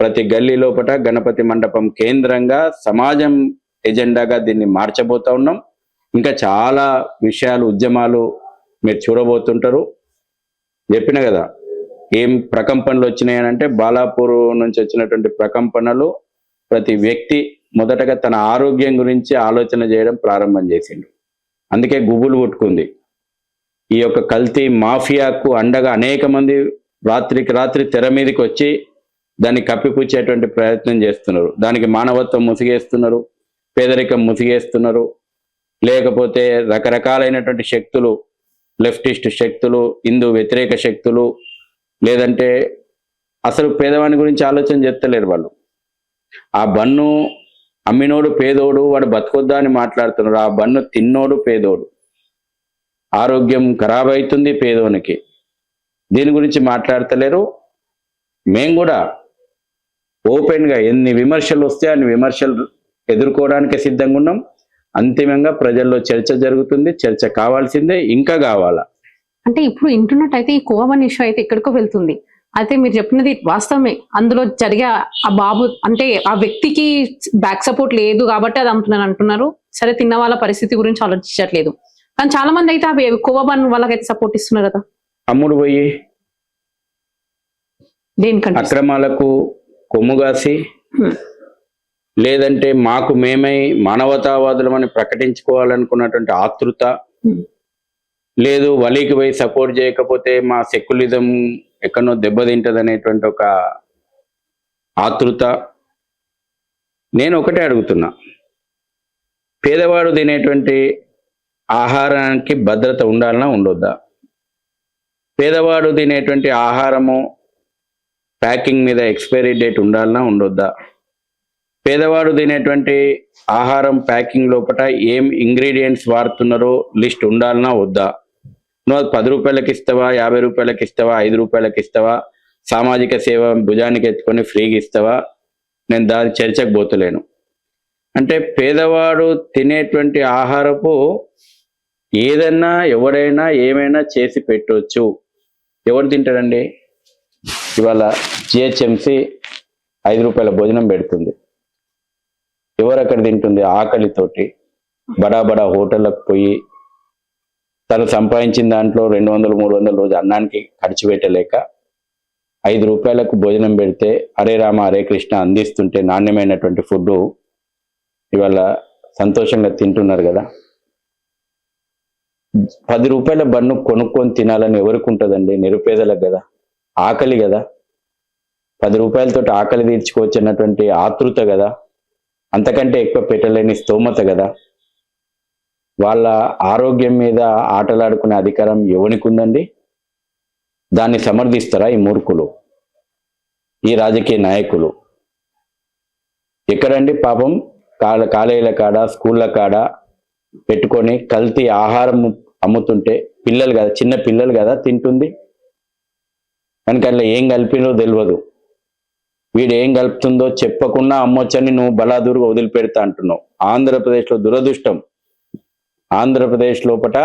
ప్రతి గల్లీ లోపట గణపతి మండపం కేంద్రంగా సమాజం ఎజెండాగా దీన్ని మార్చబోతా ఉన్నాం. ఇంకా చాలా విషయాలు, ఉద్యమాలు మీరు చూడబోతుంటారు. చెప్పిన కదా ఏం ప్రకంపనలు వచ్చినాయనంటే, బాలాపూర్ నుంచి వచ్చినటువంటి ప్రకంపనలు ప్రతి వ్యక్తి మొదటగా తన ఆరోగ్యం గురించి ఆలోచన చేయడం ప్రారంభం చేసిండు. అందుకే గుబులు పుట్టుకుంది. ఈ యొక్క కల్తీ మాఫియాకు అండగా అనేక మంది రాత్రికి రాత్రి తెర మీదకి వచ్చి దాన్ని కప్పిపుచ్చేటువంటి ప్రయత్నం చేస్తున్నారు. దానికి మానవత్వం ముసిగేస్తున్నారు, పేదరికం ముసిగేస్తున్నారు. లేకపోతే రకరకాలైనటువంటి శక్తులు, లెఫ్టిస్ట్ శక్తులు, హిందూ వ్యతిరేక శక్తులు, లేదంటే అసలు పేదవాని గురించి ఆలోచన చేస్తలేరు వాళ్ళు. ఆ బన్ను అమ్మినోడు పేదోడు, వాడు బతుకొద్దా అని మాట్లాడుతున్నారు. ఆ బన్ను తిన్నోడు పేదోడు, ఆరోగ్యం ఖరాబ్ అవుతుంది పేదోనికి. దీని గురించి మాట్లాడతలేరు. మేము కూడా ఓపెన్గా ఎన్ని విమర్శలు వస్తే అన్ని విమర్శలు ఎదుర్కోవడానికి సిద్ధంగా ఉన్నాం. అంతిమంగా ప్రజల్లో చర్చ జరుగుతుంది. చర్చ కావాల్సిందే, ఇంకా కావాలా. అంటే ఇప్పుడు వింటున్నట్టయితే ఈ కోవన్ ఇష్యూ అయితే ఎక్కడికో వెళ్తుంది. అయితే మీరు చెప్పినది వాస్తవమే. అందులో జరిగే ఆ బాబు అంటే ఆ వ్యక్తికి బ్యాక్ సపోర్ట్ లేదు కాబట్టి అది అమ్ముతున్నాను అంటున్నారు. సరే, తిన్న వాళ్ళ పరిస్థితి గురించి ఆలోచించట్లేదు. కానీ చాలా మంది అయితే అవి కోవన్ వాళ్ళకైతే సపోర్ట్ ఇస్తున్నారు కదా. అమ్ముడు పోయి దేనికంటే అక్రమాలకు కొమ్ముగాసి, లేదంటే మాకు మేమై మానవతావాదులమని ప్రకటించుకోవాలనుకున్నటువంటి ఆతృత, లేదు వలీకి పోయి సపోర్ట్ చేయకపోతే మా సెక్యులిజం ఎక్కడో దెబ్బతింటది అనేటువంటి ఒక ఆతృత. నేను ఒకటే అడుగుతున్నా, పేదవాడు తినేటువంటి ఆహారానికి భద్రత ఉండాలన్నా ఉండొద్దా? పేదవాడు తినేటువంటి ఆహారము ప్యాకింగ్ మీద ఎక్స్పైరీ డేట్ ఉండాలన్నా ఉండొద్దా? పేదవాడు తినేటువంటి ఆహారం ప్యాకింగ్ లోపల ఏం ఇంగ్రీడియంట్స్ వాడుతున్నారో లిస్ట్ ఉండాలన్నా వద్దా? నువ్వు 10 రూపాయలకి ఇస్తావా, 50 రూపాయలకి ఇస్తావా, 5 రూపాయలకి ఇస్తావా, సామాజిక సేవ భుజానికి ఎత్తుకొని ఫ్రీగా ఇస్తావా? నేను దాని చర్చకు పోతలేను. అంటే పేదవాడు తినేటువంటి ఆహారపు ఏదన్నా ఎవడైనా ఏమైనా చేసి పెట్టవచ్చు. ఎవరు తింటాడండి? ఇవాళ జిహెచ్ఎంసి 5 రూపాయల భోజనం పెడుతుంది. ఎవరు అక్కడ తింటుంది? ఆకలితోటి బడా బడా హోటళ్ళకు పోయి తను సంపాదించిన దాంట్లో 200-300 రోజు అన్నానికి ఖర్చు పెట్టలేక 5 రూపాయలకు భోజనం పెడితే హరే రామ హరే కృష్ణ అందిస్తుంటే నాణ్యమైనటువంటి ఫుడ్ ఇవాళ సంతోషంగా తింటున్నారు కదా. 10 రూపాయల బన్ను కొనుక్కొని తినాలని ఎవరికి ఉంటుందండి? నిరుపేదలకు కదా. ఆకలి కదా, 10 రూపాయలతోటి ఆకలి తీర్చుకోవచ్చు అన్నటువంటి ఆతృత కదా, అంతకంటే ఎక్కువ పెట్టలేని స్తోమత కదా. వాళ్ళ ఆరోగ్యం మీద ఆటలాడుకునే అధికారం ఎవరికి ఉందండి? దాన్ని సమర్థిస్తారా ఈ మూర్ఖులు, ఈ రాజకీయ నాయకులు? ఎక్కడండి పాపం కాలేజీల కాడ, స్కూళ్ళ కాడ పెట్టుకొని కల్తీ ఆహారం అమ్ముతుంటే పిల్లలు కదా, చిన్న పిల్లలు కదా తింటుంది. కనుక అందులో ఏం కలిపినో తెలియదు. వీడు ఏం కలుపుతుందో చెప్పకుండా అమ్మొచ్చని నువ్వు బలాదూరుగా వదిలిపెడతా అంటున్నావు. ఆంధ్రప్రదేశ్లో దురదృష్టం, ఆంధ్రప్రదేశ్ లోపట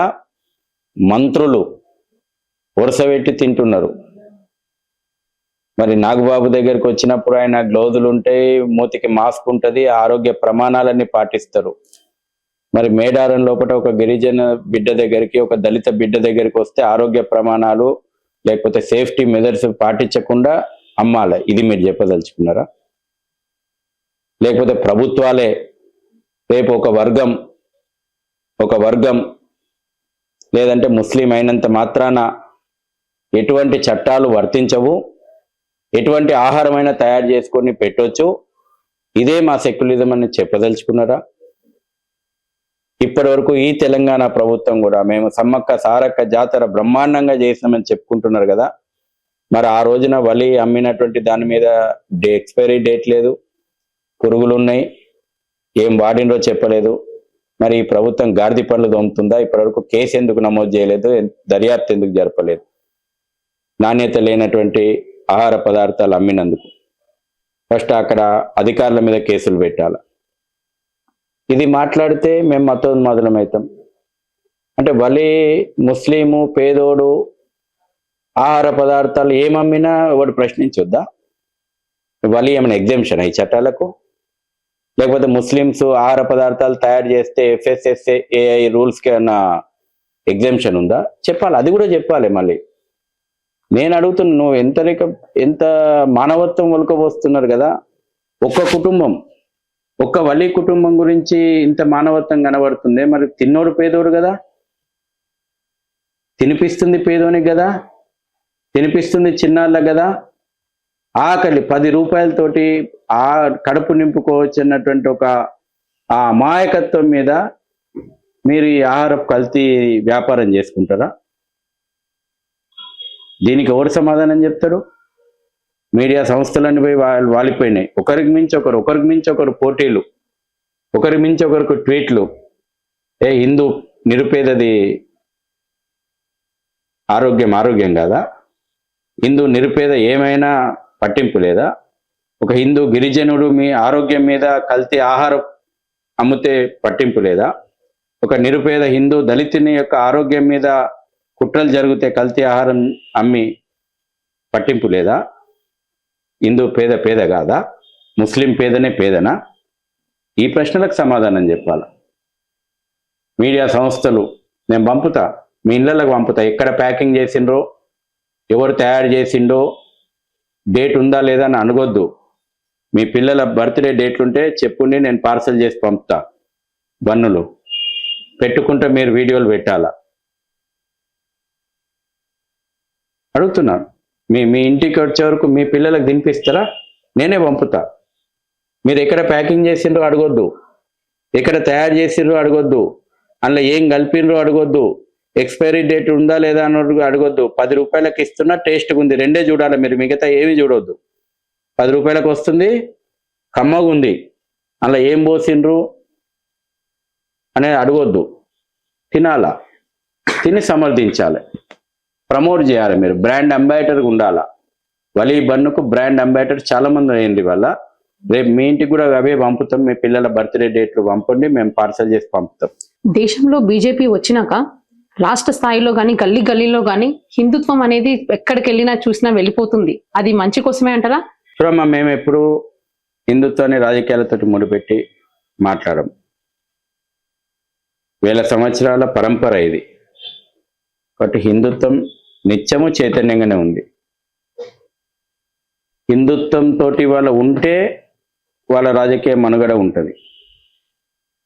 మంత్రులు వరుసపెట్టి తింటున్నారు. మరి నాగబాబు దగ్గరికి వచ్చినప్పుడు ఆయన గ్లౌజులు ఉంటాయి, మూతికి మాస్క్ ఉంటుంది, ఆరోగ్య ప్రమాణాలన్నీ పాటిస్తారు. మరి మేడారం లోపల ఒక గిరిజన బిడ్డ దగ్గరికి, ఒక దళిత బిడ్డ దగ్గరికి వస్తే ఆరోగ్య ప్రమాణాలు లేకపోతే సేఫ్టీ మెజర్స్ పాటించకుండా అమ్మాలి. ఇది మీరు చెప్పదలుచుకున్నారా? లేకపోతే ప్రభుత్వాలే రేపు ఒక వర్గం లేదంటే ముస్లిం అయినంత మాత్రాన ఎటువంటి చట్టాలు వర్తించవు, ఎటువంటి ఆహారమైనా తయారు చేసుకొని పెట్టొచ్చు, ఇదే మా సెక్యులరిజం అని చెప్పదలుచుకున్నారా? ఇప్పటి వరకు ఈ తెలంగాణ ప్రభుత్వం కూడా మేము సమ్మక్క సారక్క జాతర బ్రహ్మాండంగా చేసినామని చెప్పుకుంటున్నారు కదా. మరి ఆ రోజున వలి అమ్మినటువంటి దాని మీద ఎక్స్పైరీ డేట్ లేదు, పురుగులు ఉన్నాయి, ఏం వాడినో చెప్పలేదు. మరి ఈ ప్రభుత్వం గాడిద పనులు దొమ్ముతుందా? ఇప్పటివరకు కేసు ఎందుకు నమోదు చేయలేదు? దర్యాప్తు ఎందుకు జరపలేదు? నాణ్యత లేనటువంటి ఆహార పదార్థాలు అమ్మినందుకు ఫస్ట్ అక్కడ అధికారుల మీద కేసులు పెట్టాలి. ఇది మాట్లాడితే మేము మతోన్మాదులమవుతాం. అంటే వలి ముస్లిము పేదోడు ఆహార పదార్థాలు ఏమమ్మినా వాడు ప్రశ్నించొద్దా? వలి ఏమైనా ఎగ్జామ్షన్ ఈ చట్టాలకు? లేకపోతే ముస్లిమ్స్ ఆహార పదార్థాలు తయారు చేస్తే FSSAI రూల్స్కి ఏమన్నా ఎగ్జామ్షన్ ఉందా? చెప్పాలి, అది కూడా చెప్పాలి. మళ్ళీ నేను అడుగుతున్నా, నువ్వు ఎంత మానవత్వం ఒలకబోస్తున్నారు కదా. ఒక్క కుటుంబం, ఒక్క వలి కుటుంబం గురించి ఇంత మానవత్వం కనబడుతుంది. మరి తిన్నోడు పేదోడు కదా, తినిపిస్తుంది పేదోనికి కదా, తినిపిస్తుంది చిన్నాళ్ళ కదా. ఆకలి 10 రూపాయలతోటి ఆ కడుపు నింపుకోవచ్చు అన్నటువంటి ఒక ఆ అమాయకత్వం మీద మీరు ఈ ఆహారపు కల్తీ వ్యాపారం చేసుకుంటారా? దీనికి ఎవరు సమాధానం చెప్తారు? మీడియా సంస్థలన్నీ పోయి వాలిపోయినాయి. ఒకరికి మించి ఒకరు పోటీలు, ఒకరికి మించి ఒకరికి ట్వీట్లు. హిందూ నిరుపేదది ఆరోగ్యం కాదా? హిందూ నిరుపేద ఏమైనా పట్టింపు లేదా? ఒక హిందూ గిరిజనుడు మీ ఆరోగ్యం మీద కల్తీ ఆహారం అమ్మితే పట్టింపు లేదా? ఒక నిరుపేద హిందూ దళితుని యొక్క ఆరోగ్యం మీద కుట్రలు జరిగితే కల్తీ ఆహారం అమ్మి పట్టింపు లేదా? హిందూ పేద కాదా? ముస్లిం పేదనా? ఈ ప్రశ్నలకు సమాధానం చెప్పాలి. మీడియా సంస్థలు నేను పంపుతా, మీ ఇళ్ళకు పంపుతా, ఎక్కడ ప్యాకింగ్ చేసిండ్రో, ఎవరు తయారు చేసిండో, డేట్ ఉందా లేదా అని అనగొద్దు. మీ పిల్లల బర్త్డే డేట్లుంటే చెప్పుండి, నేను పార్సల్ చేసి పంపుతా. బన్నులు పెట్టుకుంటే మీరు వీడియోలు పెట్టాలా? అడుగుతున్నాను. మీ ఇంటికి వచ్చే వరకు మీ పిల్లలకు తినిపిస్తారా? నేనే పంపుతా. మీరు ఎక్కడ ప్యాకింగ్ చేసిండ్రో అడగొద్దు, ఎక్కడ తయారు చేసిండ్రో అడగొద్దు, అందులో ఏం కలిపిండ్రో అడగొద్దు, ఎక్స్పైరీ డేట్ ఉందా లేదా అన్నట్టు అడగొద్దు. 10 రూపాయలకు ఇస్తున్నా టేస్ట్గా ఉంది, రెండే చూడాలి మీరు, మిగతా ఏమి చూడొద్దు. 10 రూపాయలకు వస్తుంది, కమ్మగా ఉంది, అందులో ఏం పోసిండ్రు అనేది అడగొద్దు. తినాలా, తిని సమర్థించాలి, ప్రమోట్ చేయాలి. మీరు బ్రాండ్ అంబాసిడర్గా ఉండాలా. వలి బన్నుకు బ్రాండ్ అంబాసిడర్ చాలా మంది అయ్యింది వల్ల. రేపు మీ ఇంటికి కూడా అవే పంపుతాం. మీ పిల్లల బర్త్డే డేట్లు పంపండి, మేము పార్సల్ చేసి పంపుతాం. దేశంలో బీజేపీ వచ్చినాక రాష్ట్ర స్థాయిలో కానీ గల్లీలో కానీ హిందుత్వం అనేది ఎక్కడికి వెళ్ళినా చూసినా వెళ్ళిపోతుంది. అది మంచి కోసమే అంటారా? చూడమ్మా, మేము ఎప్పుడు హిందుత్వాన్ని రాజకీయాలతో ముడిపెట్టి మాట్లాడం. 1000 సంవత్సరాల పరంపర ఇది. కాబట్టి హిందుత్వం నిత్యము చైతన్యంగానే ఉంది. హిందుత్వం తోటి వాళ్ళ ఉంటే వాళ్ళ రాజకీయ మనుగడ ఉంటుంది.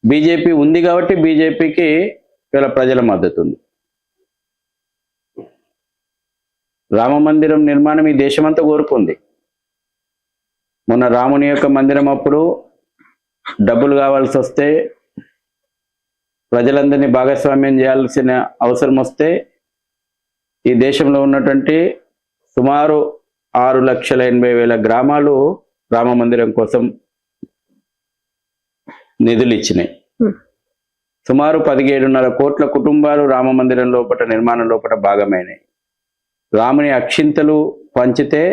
బీజేపీ ఉంది కాబట్టి బీజేపీకి వీళ్ళ ప్రజల మద్దతు ఉంది. రామ మందిరం నిర్మాణం ఈ దేశమంతా కోరుకుంది. మొన్న రాముని యొక్క మందిరం అప్పుడు డబ్బులు కావాల్సి వస్తే, ప్రజలందరినీ భాగస్వామ్యం చేయాల్సిన అవసరం వస్తే, ఈ దేశంలో ఉన్నటువంటి సుమారు 6,80,000 గ్రామాలు రామ మందిరం కోసం నిధులు ఇచ్చినాయి. సుమారు 17.5 కోట్ల కుటుంబాలు రామ మందిరం లోపల నిర్మాణం లోపల భాగమైనాయి. రాముని అక్షింతలు పంచితే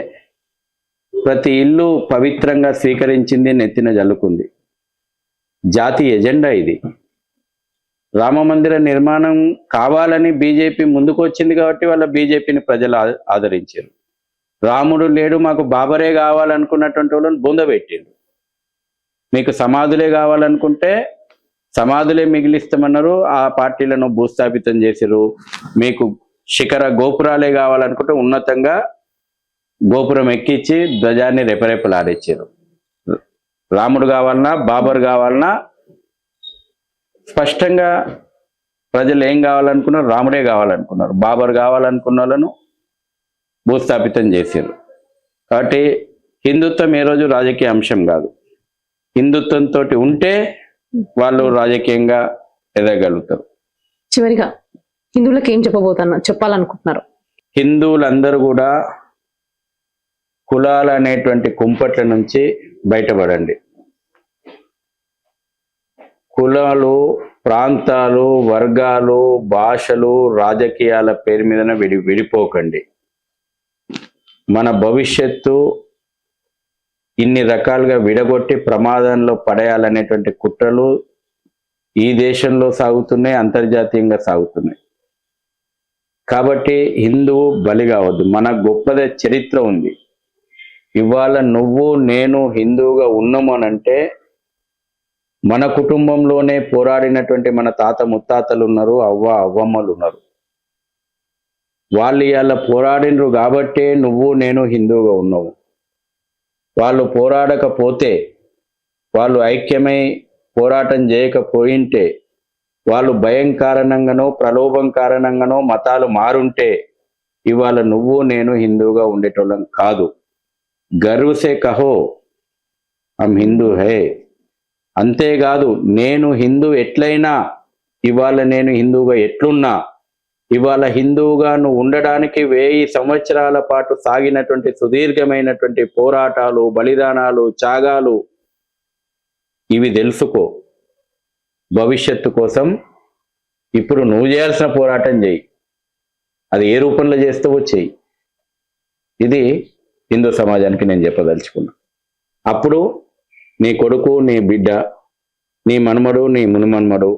ప్రతి ఇల్లు పవిత్రంగా స్వీకరించింది, నెత్తిన జల్లుకుంది. జాతీయ ఎజెండా ఇది. రామ మందిర నిర్మాణం కావాలని బీజేపీ ముందుకు వచ్చింది కాబట్టి వాళ్ళ బీజేపీని ప్రజలు ఆదరించారు. రాముడు లేడు, మాకు బాబరే కావాలనుకున్నటువంటి వాళ్ళని బొందబెట్టిండు. మీకు సమాధులే కావాలనుకుంటే సమాధులే మిగిలిస్తామన్నారు, ఆ పార్టీలను భూస్థాపితం చేసిరు. మీకు శిఖర గోపురాలే కావాలనుకుంటే ఉన్నతంగా గోపురం ఎక్కించి ధ్వజాన్ని రెపరెపలాడించారు. రాముడు కావాలన్నా బాబర్ కావాలన్నా స్పష్టంగా ప్రజలు ఏం కావాలనుకున్నారు, రాముడే కావాలనుకున్నారు. బాబర్ కావాలనుకున్న వాళ్ళను భూస్థాపితం చేశారు. కాబట్టి హిందుత్వం ఏ రోజు రాజకీయ అంశం కాదు. హిందుత్వంతో ఉంటే వాళ్ళు రాజకీయంగా ఎదగలుగుతారు. చివరిగా హిందువులకు ఏం చెప్పాలనుకుంటున్నారు? హిందువులందరూ కూడా కులాలు అనేటువంటి కుంపట్ల నుంచి బయటపడండి. కులాలు, ప్రాంతాలు, వర్గాలు, భాషలు, రాజకీయాల పేరు మీదన విడిపోకండి. మన భవిష్యత్తు ఇన్ని రకాలుగా విడగొట్టి ప్రమాదంలో పడేయాలనేటువంటి కుట్రలు ఈ దేశంలో సాగుతున్నాయి, అంతర్జాతీయంగా సాగుతున్నాయి. కాబట్టి హిందువు బలి కావద్దు. మన గొప్పద చరిత్ర ఉంది. ఇవాళ నువ్వు నేను హిందువుగా ఉన్నాము అనంటే మన కుటుంబంలోనే పోరాడినటువంటి మన తాత ముత్తాతలు ఉన్నారు, అవ్వమ్మలు ఉన్నారు. వాళ్ళు ఇవాళ పోరాడినరు కాబట్టే నువ్వు నేను హిందువుగా ఉన్నావు. వాళ్ళు పోరాడకపోతే, వాళ్ళు ఐక్యమై పోరాటం చేయకపోయింటే, వాళ్ళు భయం కారణంగానో ప్రలోభం కారణంగానో మతాలు మారుంటే ఇవాళ నువ్వు నేను హిందువుగా ఉండేటోళ్ళం కాదు. గర్వ్ సే కహో హమ్ హిందూ హై. అంతేకాదు నేను హిందూ ఎట్లయినా, ఇవాళ నేను హిందువుగా ఎట్లున్నా, ఇవాళ హిందువుగా నువ్వు ఉండడానికి 1000 సంవత్సరాల పాటు సాగినటువంటి సుదీర్ఘమైనటువంటి పోరాటాలు, బలిదానాలు, త్యాగాలు ఇవి తెలుసుకో. భవిష్యత్తు కోసం ఇప్పుడు నువ్వు చేయాల్సిన పోరాటం చేయి. అది ఏ రూపంలో చేస్తావో చెయ్యి. ఇది హిందూ సమాజానికి నేను చెప్పదలుచుకున్నా. అప్పుడు నీ కొడుకు, నీ బిడ్డ, నీ మనుమడు, నీ మునుమన్మడు,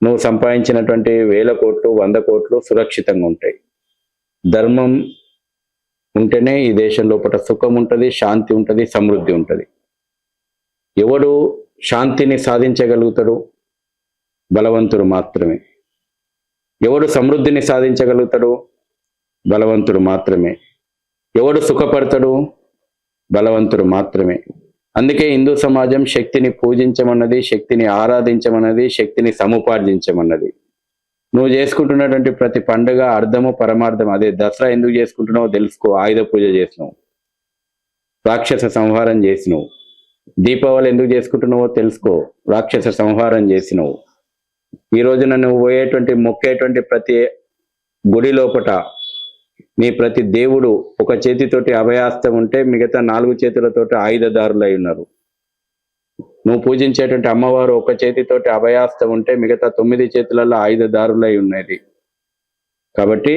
నువ్వు సంపాదించినటువంటి 1000 కోట్లు 100 కోట్లు సురక్షితంగా ఉంటాయి. ధర్మం ఉంటేనే ఈ దేశం లోపల సుఖం ఉంటుంది, శాంతి ఉంటుంది, సమృద్ధి ఉంటుంది. ఎవడు శాంతిని సాధించగలుగుతాడు? బలవంతుడు మాత్రమే. ఎవడు సమృద్ధిని సాధించగలుగుతాడు? బలవంతుడు మాత్రమే. ఎవడు సుఖపడతాడు? బలవంతుడు మాత్రమే. అందుకే హిందూ సమాజం శక్తిని పూజించమన్నది, శక్తిని ఆరాధించమన్నది, శక్తిని సముపార్జించమన్నది. నువ్వు చేసుకుంటున్నటువంటి ప్రతి పండుగ అర్థము పరమార్థం అదే. దసరా ఎందుకు చేసుకుంటున్నావో తెలుసుకో. ఆయుధ పూజ చేసినావు, రాక్షస సంహారం చేసినావు. దీపావళి ఎందుకు చేసుకుంటున్నావో తెలుసుకో. రాక్షస సంహారం చేసినావు. ఈ రోజున నువ్వు పోయేటువంటి మొక్కేటువంటి ప్రతి గుడి లోపట నీ ప్రతి దేవుడు ఒక చేతితోటి అభయాస్తం ఉంటే మిగతా 4 చేతులతోటి ఆయుధదారులై ఉన్నారు. నువ్వు పూజించేటువంటి అమ్మవారు ఒక చేతితోటి అభయాస్తం ఉంటే మిగతా 9 చేతులలో ఆయుధదారులై ఉన్నది. కాబట్టి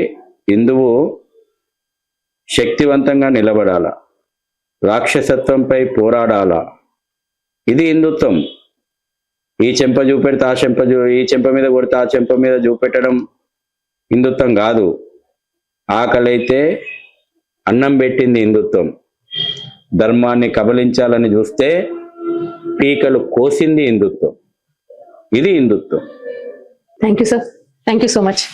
హిందువు శక్తివంతంగా నిలబడాల, రాక్షసత్వంపై పోరాడాల. ఇది హిందుత్వం. ఈ చెంప చూపెడితే ఆ చెంప ఈ చెంప మీద కొడితే ఆ చెంప మీద చూపెట్టడం హిందుత్వం కాదు. ఆకలైతే అన్నం పెట్టింది హిందుత్వం. ధర్మాన్ని కబలించాలని చూస్తే పీకలు కోసింది హిందుత్వం. ఇది హిందుత్వం. Thank you sir. Thank you so much.